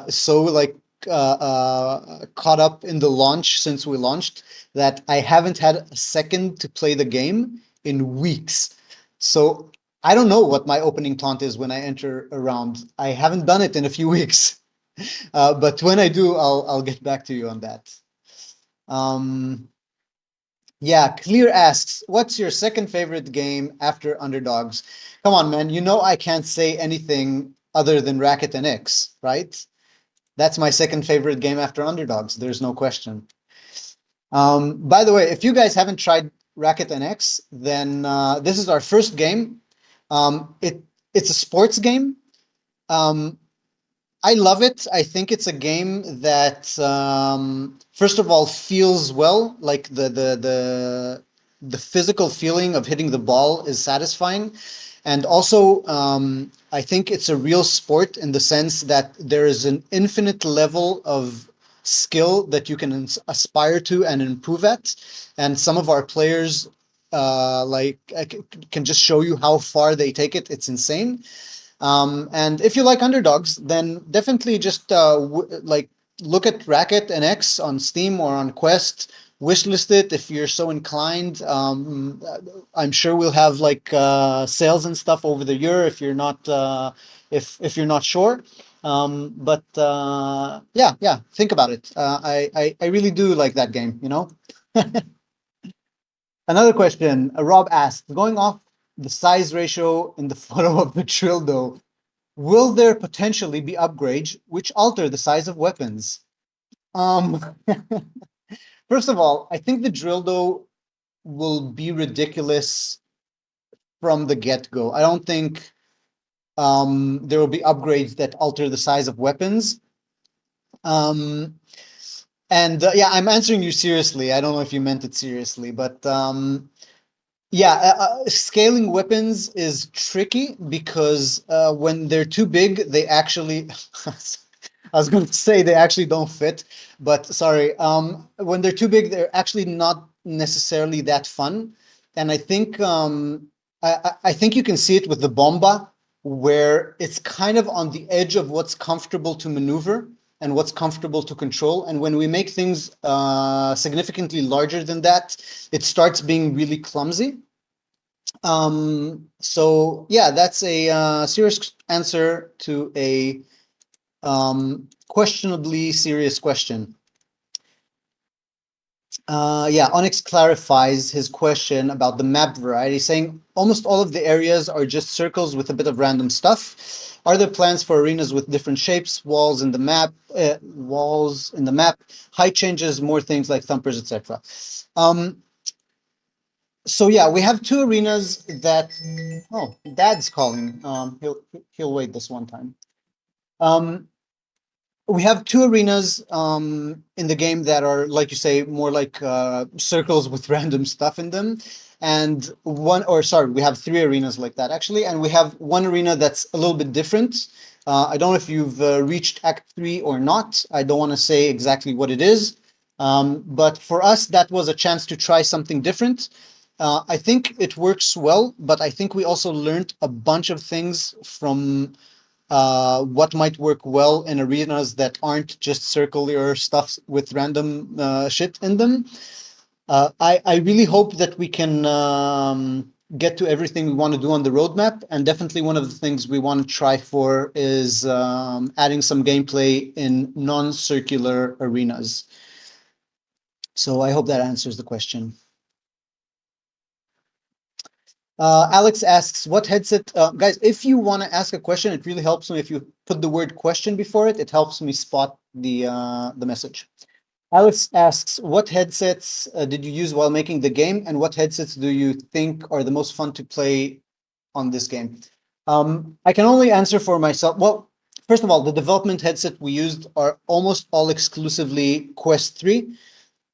so like caught up in the launch since we launched that I haven't had a second to play the game in weeks. So I don't know what my opening taunt is when I enter a round. I haven't done it in a few weeks, but when I do, I'll get back to you on that. Um, yeah, Clear asks, what's your second favorite game after Underdogs? Come on, man. You know I can't say anything other than Racket and X, right? That's my second favorite game after Underdogs. There's no question. By the way, if you guys haven't tried Racket and X, then this is our first game. It's a sports game. Um, I love it. I think it's a game that, first of all, feels well. Like the physical feeling of hitting the ball is satisfying, and also I think it's a real sport in the sense that there is an infinite level of skill that you can aspire to and improve at, and some of our players can just show you how far they take it. It's insane. And if you like underdogs, then definitely just like look at Racket and X on Steam or on Quest. Wishlist it if you're so inclined. I'm sure we'll have like sales and stuff over the year if you're not if you're not sure. But yeah, yeah, think about it. I really do like that game. You know. Another question. Rob asked, going off the size ratio in the photo of the Trildo, will there potentially be upgrades which alter the size of weapons? Um, First of all, I think the dildo will be ridiculous from the get-go. I don't think there will be upgrades that alter the size of weapons. Um, and yeah, I'm answering you seriously. I don't know if you meant it seriously, but yeah, scaling weapons is tricky because when they're too big, they actually. I was going to say they actually don't fit, but sorry. When they're too big, they're actually not necessarily that fun. And I think I think you can see it with the bomba, where it's kind of on the edge of what's comfortable to maneuver and what's comfortable to control. And when we make things significantly larger than that, it starts being really clumsy. So yeah, that's a serious answer to a questionably serious question. Yeah, Onyx clarifies his question about the map variety, saying almost all of the areas are just circles with a bit of random stuff. Are there plans for arenas with different shapes, walls in the map, height changes, more things like thumpers, etc.? Um, So yeah, we have two arenas that. Oh, Dad's calling. He'll wait this one time. Um, we have two arenas in the game that are, like you say, more like circles with random stuff in them, and one, or sorry, we have three arenas like that actually, and we have one arena that's a little bit different. I don't know if you've reached Act 3 or not. I don't want to say exactly what it is, but for us, that was a chance to try something different. I think it works well, but I think we also learned a bunch of things from what might work well in arenas that aren't just circular stuff with random shit in them. I really hope that we can get to everything we want to do on the roadmap. And definitely one of the things we want to try for is adding some gameplay in non-circular arenas. So I hope that answers the question. Alex asks, what headset, guys, if you want to ask a question, it really helps me if you put the word question before it. It helps me spot the message. Alex asks, what headsets did you use while making the game, and what headsets do you think are the most fun to play on this game? I can only answer for myself. Well, first of all, the development headset we used are almost all exclusively Quest 3.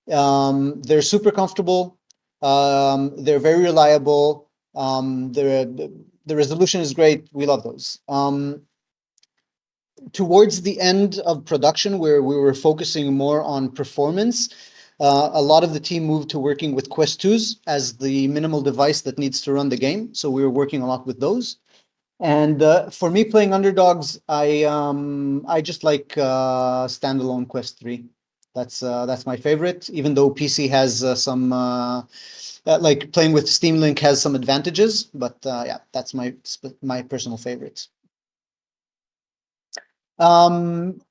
They're super comfortable. They're very reliable. The resolution is great. We love those. Towards the end of production, where we were focusing more on performance, a lot of the team moved to working with Quest 2s as the minimal device that needs to run the game. So we were working a lot with those. And for me, playing Underdogs, I just like standalone Quest 3. That's my favorite. Even though PC has some like playing with Steam Link has some advantages, but yeah, that's my personal favorite. Um,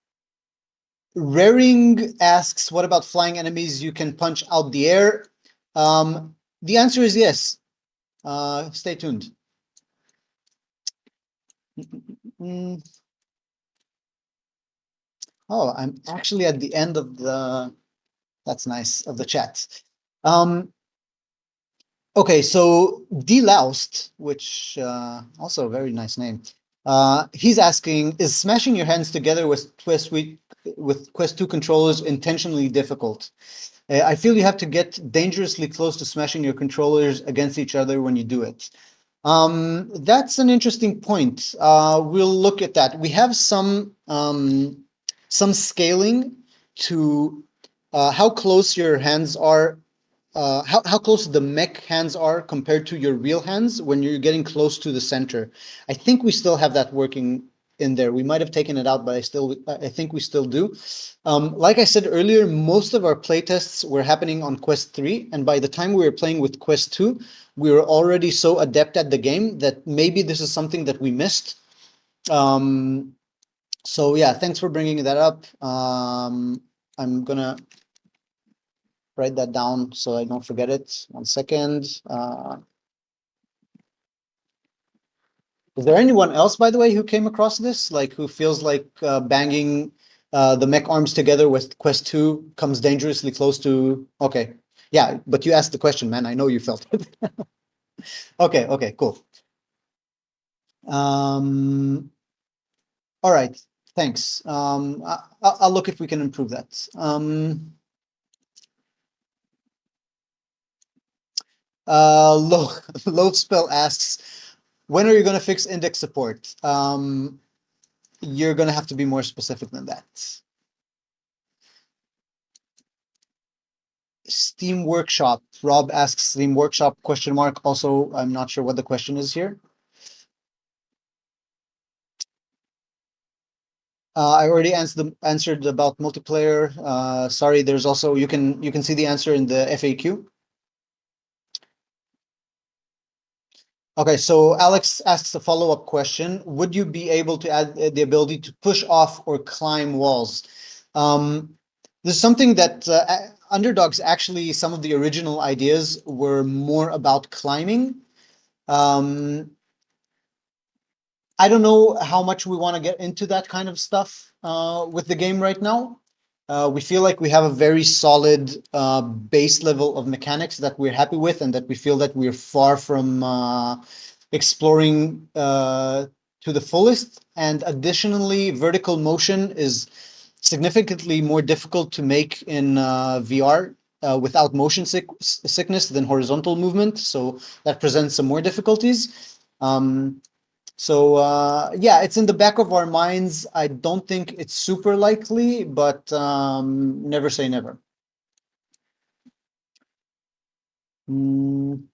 Raring asks, "What about flying enemies you can punch out the air?" The answer is yes. Stay tuned. Mm, oh, I'm actually at the end of the. That's nice of the chat. Um, okay, so Deloused, which also a very nice name. He's asking, is smashing your hands together with Quest 2 controllers intentionally difficult? I feel you have to get dangerously close to smashing your controllers against each other when you do it. That's an interesting point. We'll look at that. We have some scaling to how close your hands are, how close the mech hands are compared to your real hands when you're getting close to the center. I think we still have that working in there. We might have taken it out, but I think we still do. Like I said earlier, most of our playtests were happening on Quest 3, and by the time we were playing with Quest 2, we were already so adept at the game that maybe this is something that we missed. Um, so yeah, thanks for bringing that up. I'm gonna write that down so I don't forget it. 1 second. Is there anyone else, by the way, who came across this? Like who feels like banging the mech arms together with Quest 2 comes dangerously close to. Okay. Yeah, but you asked the question, man. I know you felt it. Okay, okay, cool. Um, all right. Thanks. I'll look if we can improve that. Low Low Spell asks, when are you going to fix index support? You're going to have to be more specific than that. Steam Workshop. Rob asks Steam Workshop question mark. Also, I'm not sure what the question is here. I already answered about multiplayer. Sorry, there's also you can see the answer in the FAQ. Okay, so Alex asks a follow-up question. Would you be able to add the ability to push off or climb walls? This is something that Underdogs actually, some of the original ideas were more about climbing. Um, I don't know how much we want to get into that kind of stuff with the game right now. We feel like we have a very solid base level of mechanics that we're happy with, and that we feel that we're far from exploring to the fullest. And additionally, vertical motion is significantly more difficult to make in VR without motion sickness than horizontal movement. So that presents some more difficulties. Yeah, it's in the back of our minds. I don't think it's super likely, but never say never. Mm,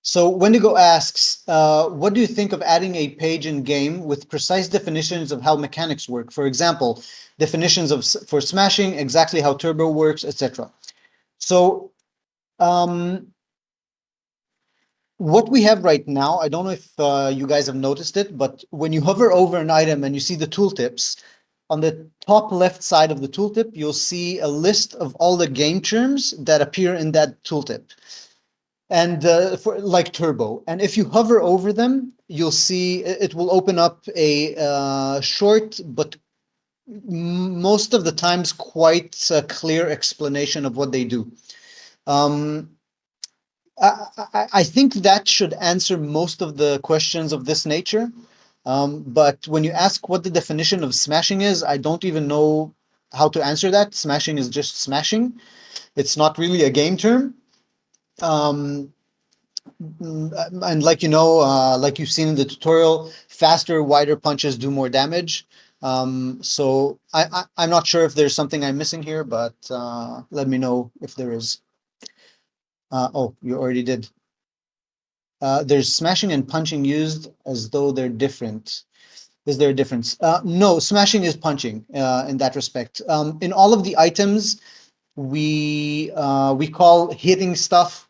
So Wendigo asks, what do you think of adding a page in game with precise definitions of how mechanics work? For example, definitions of for smashing, exactly how turbo works, etc. So um, what we have right now, I don't know if you guys have noticed it, but when you hover over an item and you see the tooltips, on the top left side of the tooltip, you'll see a list of all the game terms that appear in that tooltip, and for like turbo. And if you hover over them, you'll see it will open up a short but most of the times quite clear explanation of what they do. Um, I think that should answer most of the questions of this nature. But when you ask what the definition of smashing is, I don't even know how to answer that. Smashing is just smashing. It's not really a game term. Um, and like like you've seen in the tutorial, faster, wider punches do more damage. So I'm not sure if there's something I'm missing here, but let me know if there is. Oh, you already did. There's smashing and punching used as though they're different. Is there a difference? No, smashing is punching in that respect. In all of the items, we call hitting stuff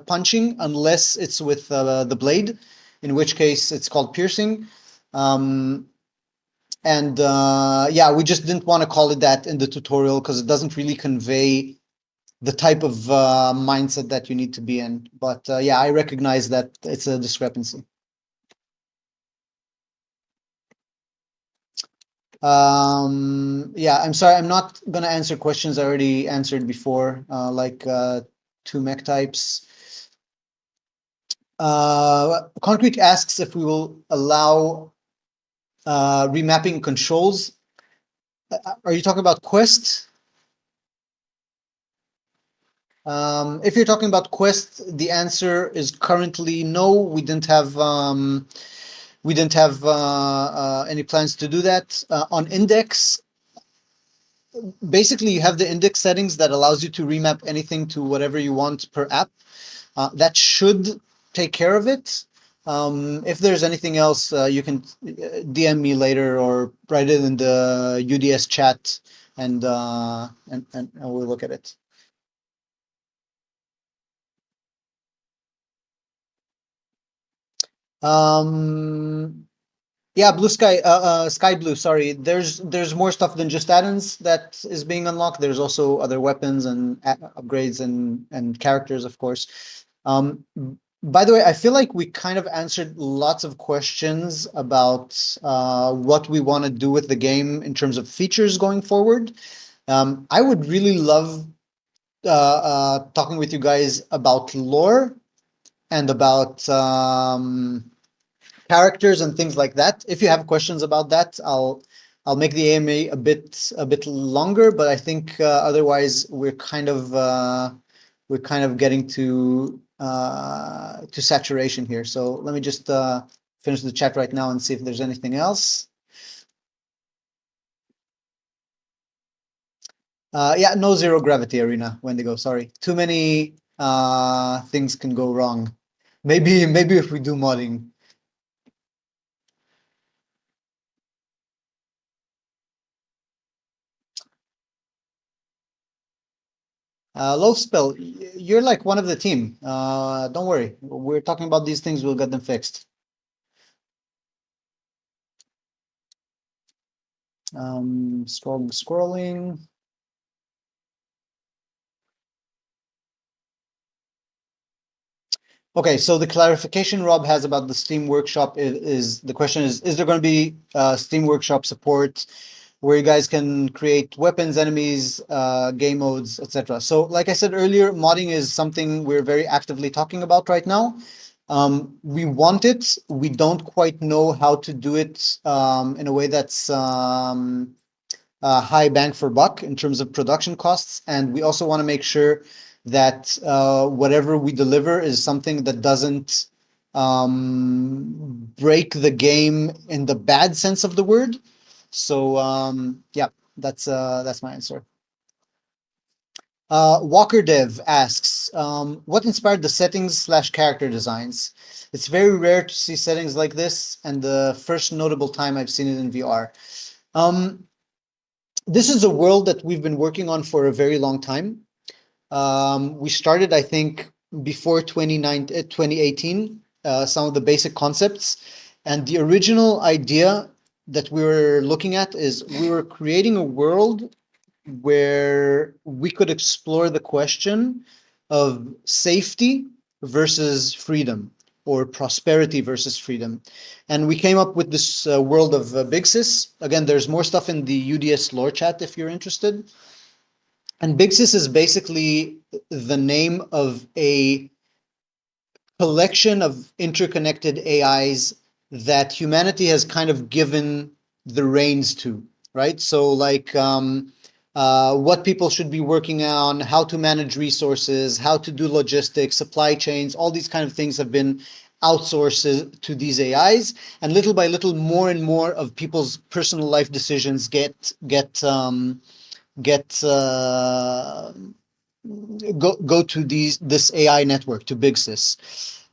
punching unless it's with the blade, in which case it's called piercing. Um, and yeah, we just didn't want to call it that in the tutorial because it doesn't really convey the type of mindset that you need to be in. But yeah, I recognize that it's a discrepancy. Yeah, I'm sorry, I'm not gonna answer questions I already answered before, like two mech types. Concrete asks if we will allow remapping controls. Are you talking about Quest? If you're talking about Quest, the answer is currently no. We didn't have any plans to do that. On Index, basically you have the index settings that allows you to remap anything to whatever you want per app. That should take care of it. If there's anything else, you can DM me later or write it in the UDS chat, and we'll look at it. Um, Yeah, blue sky, sky blue. Sorry, there's more stuff than just add-ins that is being unlocked. There's also other weapons and upgrades and characters, of course. Um, by the way, I feel like we kind of answered lots of questions about what we want to do with the game in terms of features going forward. I would really love talking with you guys about lore and about characters and things like that. If you have questions about that, I'll make the AMA a bit longer, but I think otherwise we're kind of getting to saturation here. So let me just finish the chat right now and see if there's anything else. Yeah, no zero gravity arena, Wendigo. Sorry, too many things can go wrong. Maybe if we do modding. Low spell, you're like one of the team. Don't worry. We're talking about these things. We'll get them fixed. Scrolling. Okay, so the clarification Rob has about the Steam Workshop is the question is there going to be Steam Workshop support where you guys can create weapons, enemies, game modes, etc. So, like I said earlier, modding is something we're very actively talking about right now. We want it. We don't quite know how to do it in a way that's high bang for buck in terms of production costs. And we also want to make sure that whatever we deliver is something that doesn't break the game in the bad sense of the word. So yeah, that's my answer. Walker Dev asks, what inspired the settings slash character designs? It's very rare to see settings like this, and the first notable time I've seen it in VR. Um, this is a world that we've been working on for a very long time. We started, I think, before 2018, some of the basic concepts. And the original idea that we were looking at is we were creating a world where we could explore the question of safety versus freedom or prosperity versus freedom. And we came up with this world of Big Sis. Again, there's more stuff in the UDS lore chat if you're interested. And Big Sis is basically the name of a collection of interconnected AIs that humanity has kind of given the reins to, right? So, like, what people should be working on, how to manage resources, how to do logistics, supply chains, all these kind of things have been outsourced to these AIs, and little by little, more and more of people's personal life decisions get go to this AI network to Big Sis,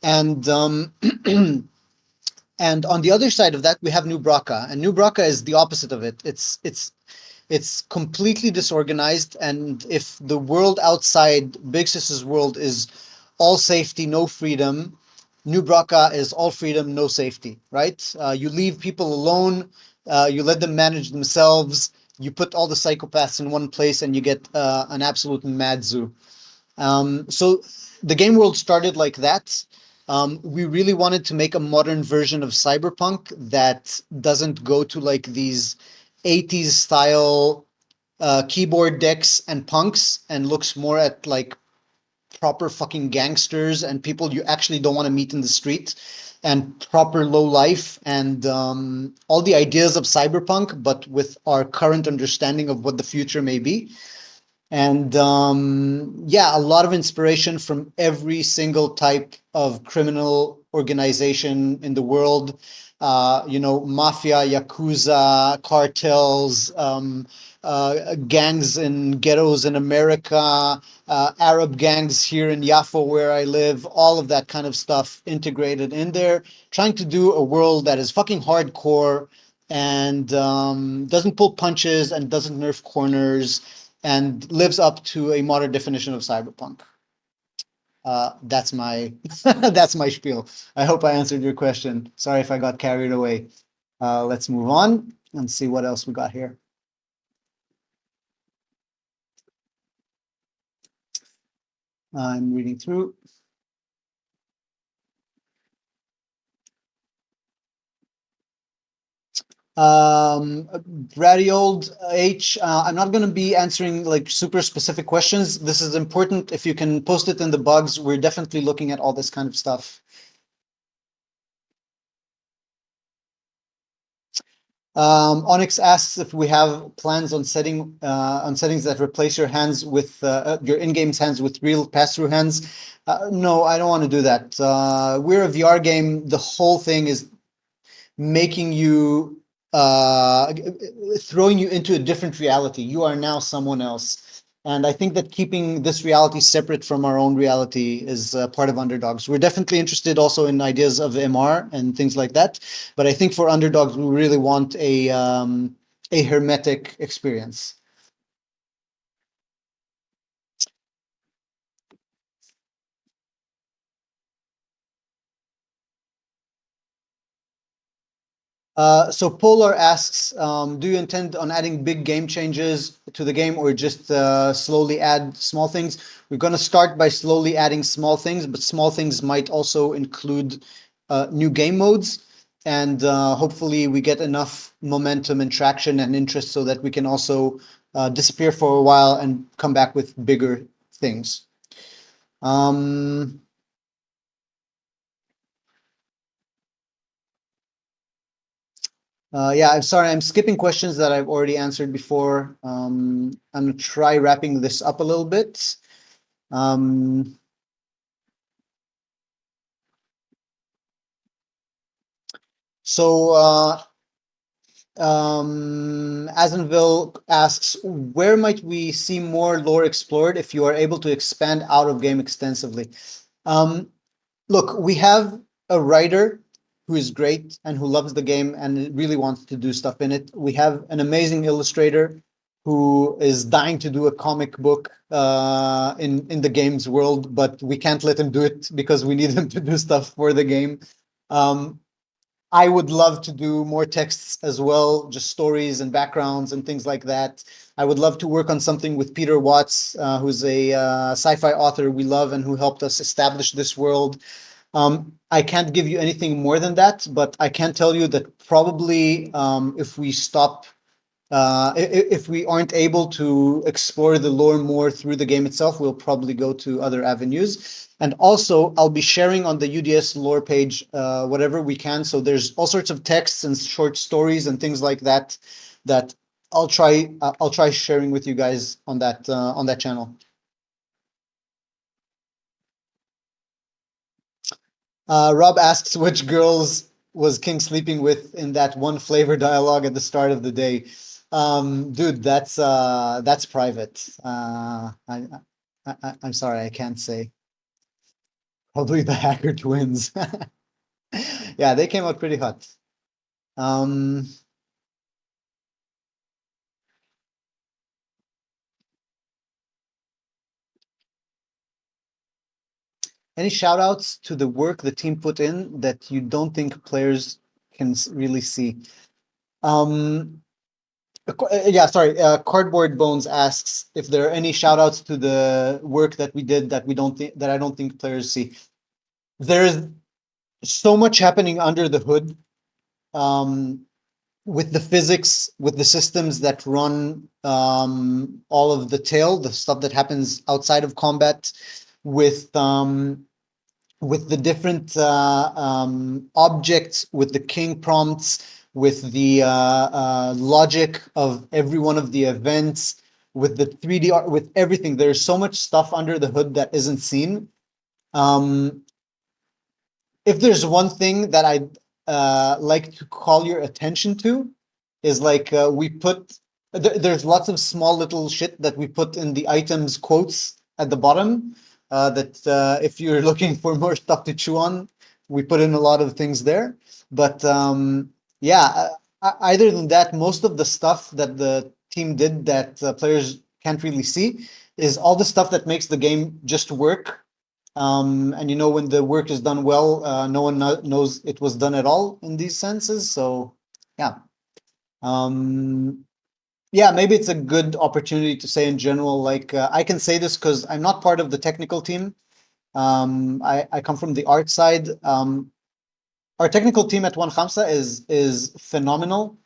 and and on the other side of that we have New Braka, and New Braka is the opposite of it. It's completely disorganized, and if the world outside Big Sis's world is all safety, no freedom, New Braka is all freedom, no safety, right? You leave people alone, you let them manage themselves, you put all the psychopaths in one place, and you get an absolute mad zoo. So the game world started like that. We really wanted to make a modern version of Cyberpunk that doesn't go to like these 80s style keyboard decks and punks and looks more at like proper fucking gangsters and people you actually don't want to meet in the street and proper low life and all the ideas of cyberpunk, but with our current understanding of what the future may be. And yeah, a lot of inspiration from every single type of criminal organization in the world. You know, mafia, yakuza, cartels, gangs in ghettos in America, Arab gangs here in Yaffo where I live, all of that kind of stuff integrated in there, trying to do a world that is fucking hardcore and doesn't pull punches and doesn't nerf corners and lives up to a modern definition of cyberpunk. That's my that's my spiel. I hope I answered your question. Sorry if I got carried away. Let's move on and see what else we got here. I'm reading through. Bratty old H. I'm not going to be answering like super specific questions. This is important. If you can post it in the bugs, we're definitely looking at all this kind of stuff. Onyx asks if we have plans on settings that replace your hands with your in-game hands with real pass-through hands. No, I don't want to do that. We're a VR game. The whole thing is making you throwing you into a different reality. You are now someone else. And I think that keeping this reality separate from our own reality is part of Underdogs. We're definitely interested also in ideas of MR and things like that. But I think for Underdogs, we really want a hermetic experience. So Polar asks, do you intend on adding big game changes to the game or just slowly add small things? We're going to start by slowly adding small things, but small things might also include new game modes. And hopefully we get enough momentum and traction and interest so that we can also disappear for a while and come back with bigger things. Um, yeah, I'm sorry, I'm skipping questions that I've already answered before. I'm gonna try wrapping this up a little bit. Um, so, Asenville asks, where might we see more lore explored if you are able to expand out of game extensively? Um, Look, we have a writer who is great and who loves the game and really wants to do stuff in it. We have an amazing illustrator who is dying to do a comic book in the game's world, but we can't let him do it because we need him to do stuff for the game. Um, I would love to do more texts as well, just stories and backgrounds and things like that. I would love to work on something with Peter Watts, who's a sci-fi author we love and who helped us establish this world. I can't give you anything more than that, but I can tell you that probably if we stop, if we aren't able to explore the lore more through the game itself, we'll probably go to other avenues. And also, I'll be sharing on the UDS lore page whatever we can. So there's all sorts of texts and short stories and things like that that I'll try sharing with you guys on that channel. Rob asks which girls was King sleeping with in that one flavor dialogue at the start of the day. Dude, that's private. I'm sorry, I can't say. Probably the Hacker twins. Yeah, they came out pretty hot. Um, any shout outs to the work the team put in that you don't think players can really see? Um, yeah, sorry. Cardboard Bones asks if there are any shout outs to the work that we did that we don't think that I don't think players see. There is so much happening under the hood, um, with the physics, with the systems that run all of the tail, the stuff that happens outside of combat, with um, with the different objects, with the king prompts, with the logic of every one of the events, with the 3D art, with everything. There's so much stuff under the hood that isn't seen. Um, if there's one thing that I'd like to call your attention to, is like we put there's lots of small little shit that we put in the items quotes at the bottom. That if you're looking for more stuff to chew on, we put in a lot of things there. But yeah, either than that, most of the stuff that the team did that players can't really see is all the stuff that makes the game just work, and you know, when the work is done well, no one knows it was done at all in these senses. So, yeah. Um, yeah, maybe it's a good opportunity to say in general, like, I can say this because I'm not part of the technical team. I come from the art side. Our technical team at One Khamsa is phenomenal,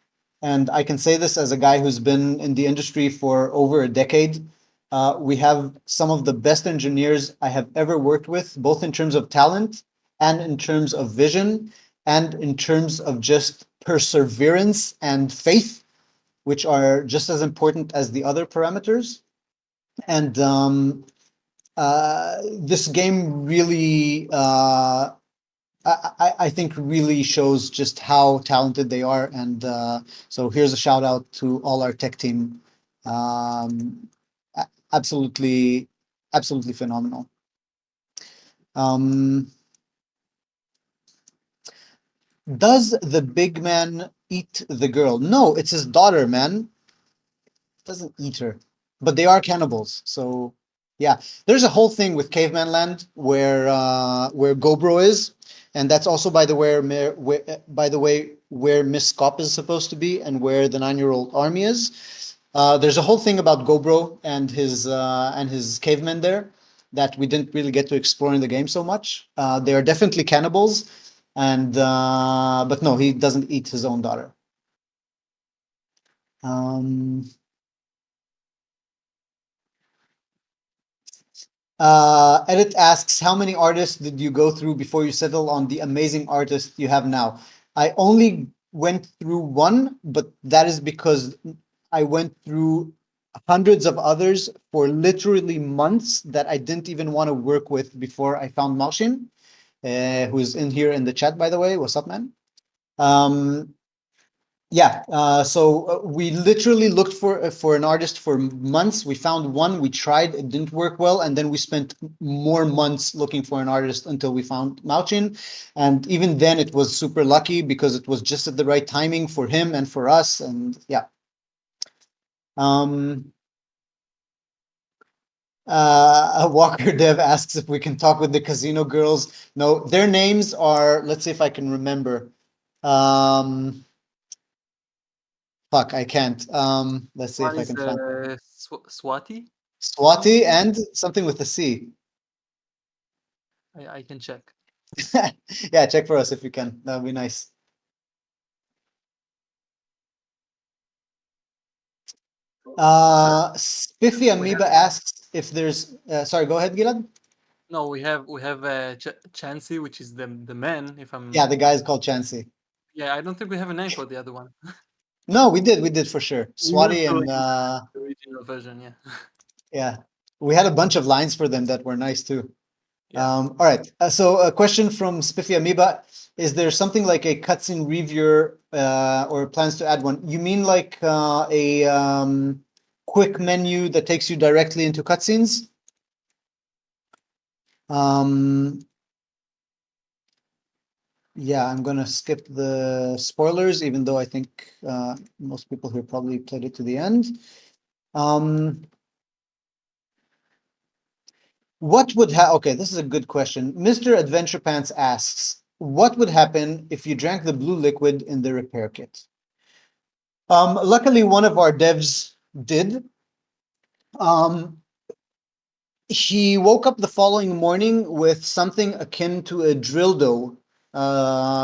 and I can say this as a guy who's been in the industry for over a decade. We have some of the best engineers I have ever worked with, both in terms of talent and in terms of vision and in terms of just perseverance and faith, which are just as important as the other parameters. And this game really I think really shows just how talented they are. And so here's a shout out to all our tech team. Um, absolutely, absolutely phenomenal. Um, does the big man eat the girl? No, it's his daughter, man. Doesn't eat her, but they are cannibals. So yeah, there's a whole thing with Caveman Land where Gobro is, and that's also by the way where Miss Scop is supposed to be and where the 9-year-old army is. There's a whole thing about Gobro and his cavemen there that we didn't really get to explore in the game so much. They are definitely cannibals, and but no, he doesn't eat his own daughter. Um, Edit asks, how many artists did you go through before you settle on the amazing artist you have now? I only went through one, but that is because I went through hundreds of others for literally months that I didn't even want to work with before I found Malshin, who's in here in the chat, by the way. What's up, man? Um, yeah, so we literally looked for an artist for months. We found one, we tried, it didn't work well, and then we spent more months looking for an artist until we found Mauchin. And even then, it was super lucky because it was just at the right timing for him and for us. And yeah. Um, Walker Dev asks if we can talk with the casino girls. No, their names are. Let's see if I can remember. Um, Fuck, I can't. Let's see if One I is can find Swati, I think. Swati and something with a C. I can check. Yeah, check for us if you can. That would be nice. Spiffy We have Amoeba asks if there's. Sorry, go ahead, Gilad. no, we have Chansey, which is the man. If Yeah, I'm the guy is called Chansey. yeah, I don't think we have a name for the other one. No, we did for sure. We used Swati to and in the original version. Yeah, yeah, we had a bunch of lines for them that were nice too. yeah. All right. So a question from Spiffy Amoeba: is there something like a cutscene reviewer or plans to add one? You mean like a quick menu that takes you directly into cutscenes? Um, yeah, I'm gonna skip the spoilers, even though I think most people here probably played it to the end. Um, what would okay, this is a good question. Mr. Adventure Pants asks, what would happen if you drank the blue liquid in the repair kit? Luckily, one of our devs did. Um, he woke up the following morning with something akin to a dildo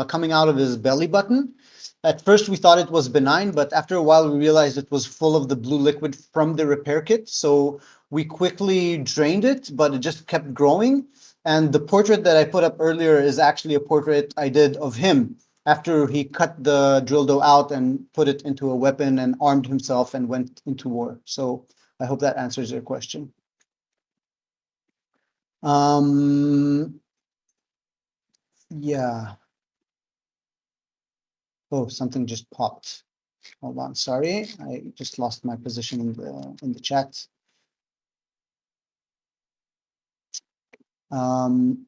coming out of his belly button. At first, we thought it was benign, but after a while, we realized it was full of the blue liquid from the repair kit. So we quickly drained it, but it just kept growing. And the portrait that I put up earlier is actually a portrait I did of him after he cut the dildo out and put it into a weapon and armed himself and went into war. So I hope that answers your question. Um, yeah. Oh, something just popped. Hold on, sorry. I just lost my position in the chat. Um,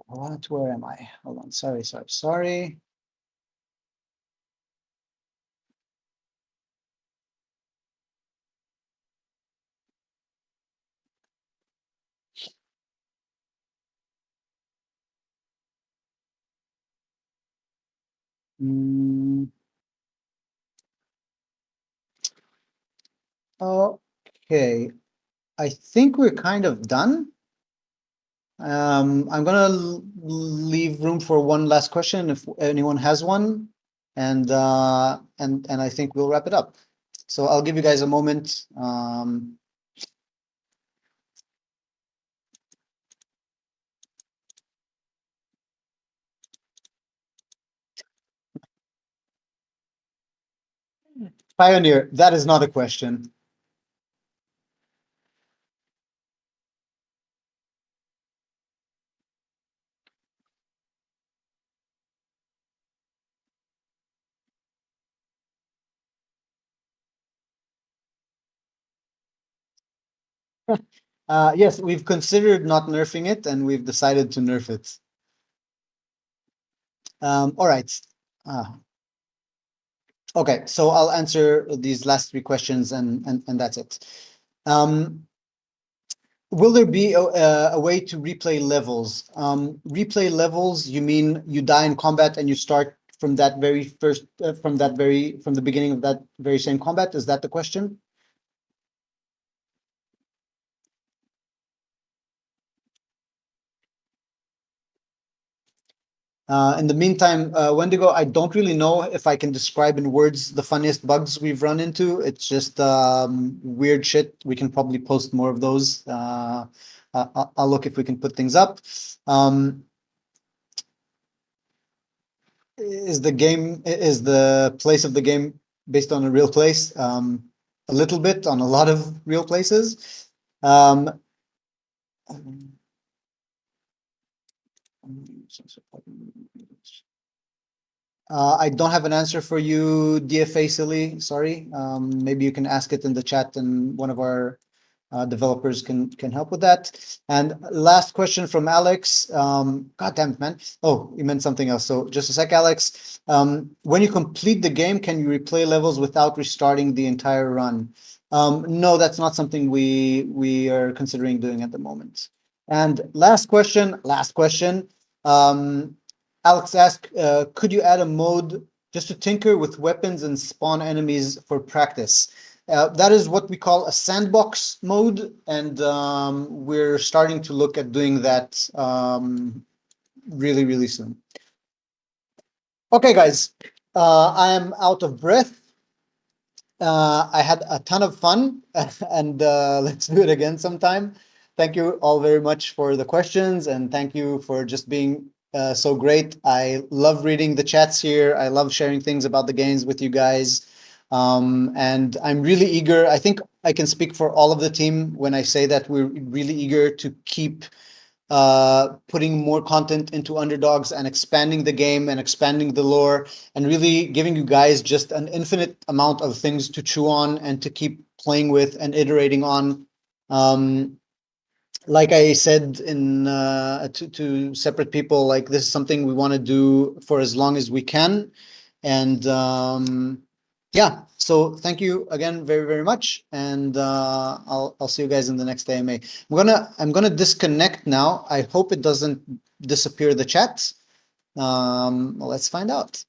what? Where am I? Hold on. Sorry. Mm, okay. I think we're kind of done. I'm gonna leave room for one last question if anyone has one, and I think we'll wrap it up. So I'll give you guys a moment. Pioneer, that is not a question. Yes, we've considered not nerfing it, and we've decided to nerf it. All right. Uh, okay, so I'll answer these last three questions, and that's it. Um, Will there be a way to replay levels? Replay levels, you mean you die in combat and you start from that very first, from the beginning of that very same combat? Is that the question? In the meantime, Wendigo, I don't really know if I can describe in words the funniest bugs we've run into. It's just weird shit. We can probably post more of those. I'll look if we can put things up. Um, is the place of the game based on a real place? A little bit on a lot of real places. Um, I don't have an answer for you, DFA Silly. Sorry. Maybe you can ask it in the chat, and one of our developers can help with that. And last question from Alex. God damn it, man. Oh, you meant something else. So just a sec, Alex. When you complete the game, can you replay levels without restarting the entire run? No, that's not something we are considering doing at the moment. And last question, last question. Um, Alex asked, could you add a mode just to tinker with weapons and spawn enemies for practice? That is what we call a sandbox mode, and we're starting to look at doing that really, really soon. Okay, guys, I am out of breath. I had a ton of fun, and let's do it again sometime. Thank you all very much for the questions, and thank you for just being so great. I love reading the chats here. I love sharing things about the games with you guys. And I'm really eager. I think I can speak for all of the team when I say that we're really eager to keep putting more content into Underdogs and expanding the game and expanding the lore and really giving you guys just an infinite amount of things to chew on and to keep playing with and iterating on. Um, like I said in to separate people, like this is something we want to do for as long as we can, and yeah. So thank you again very very much, and I'll see you guys in the next AMA. I'm gonna disconnect now. I hope it doesn't disappear the chat. Let's find out.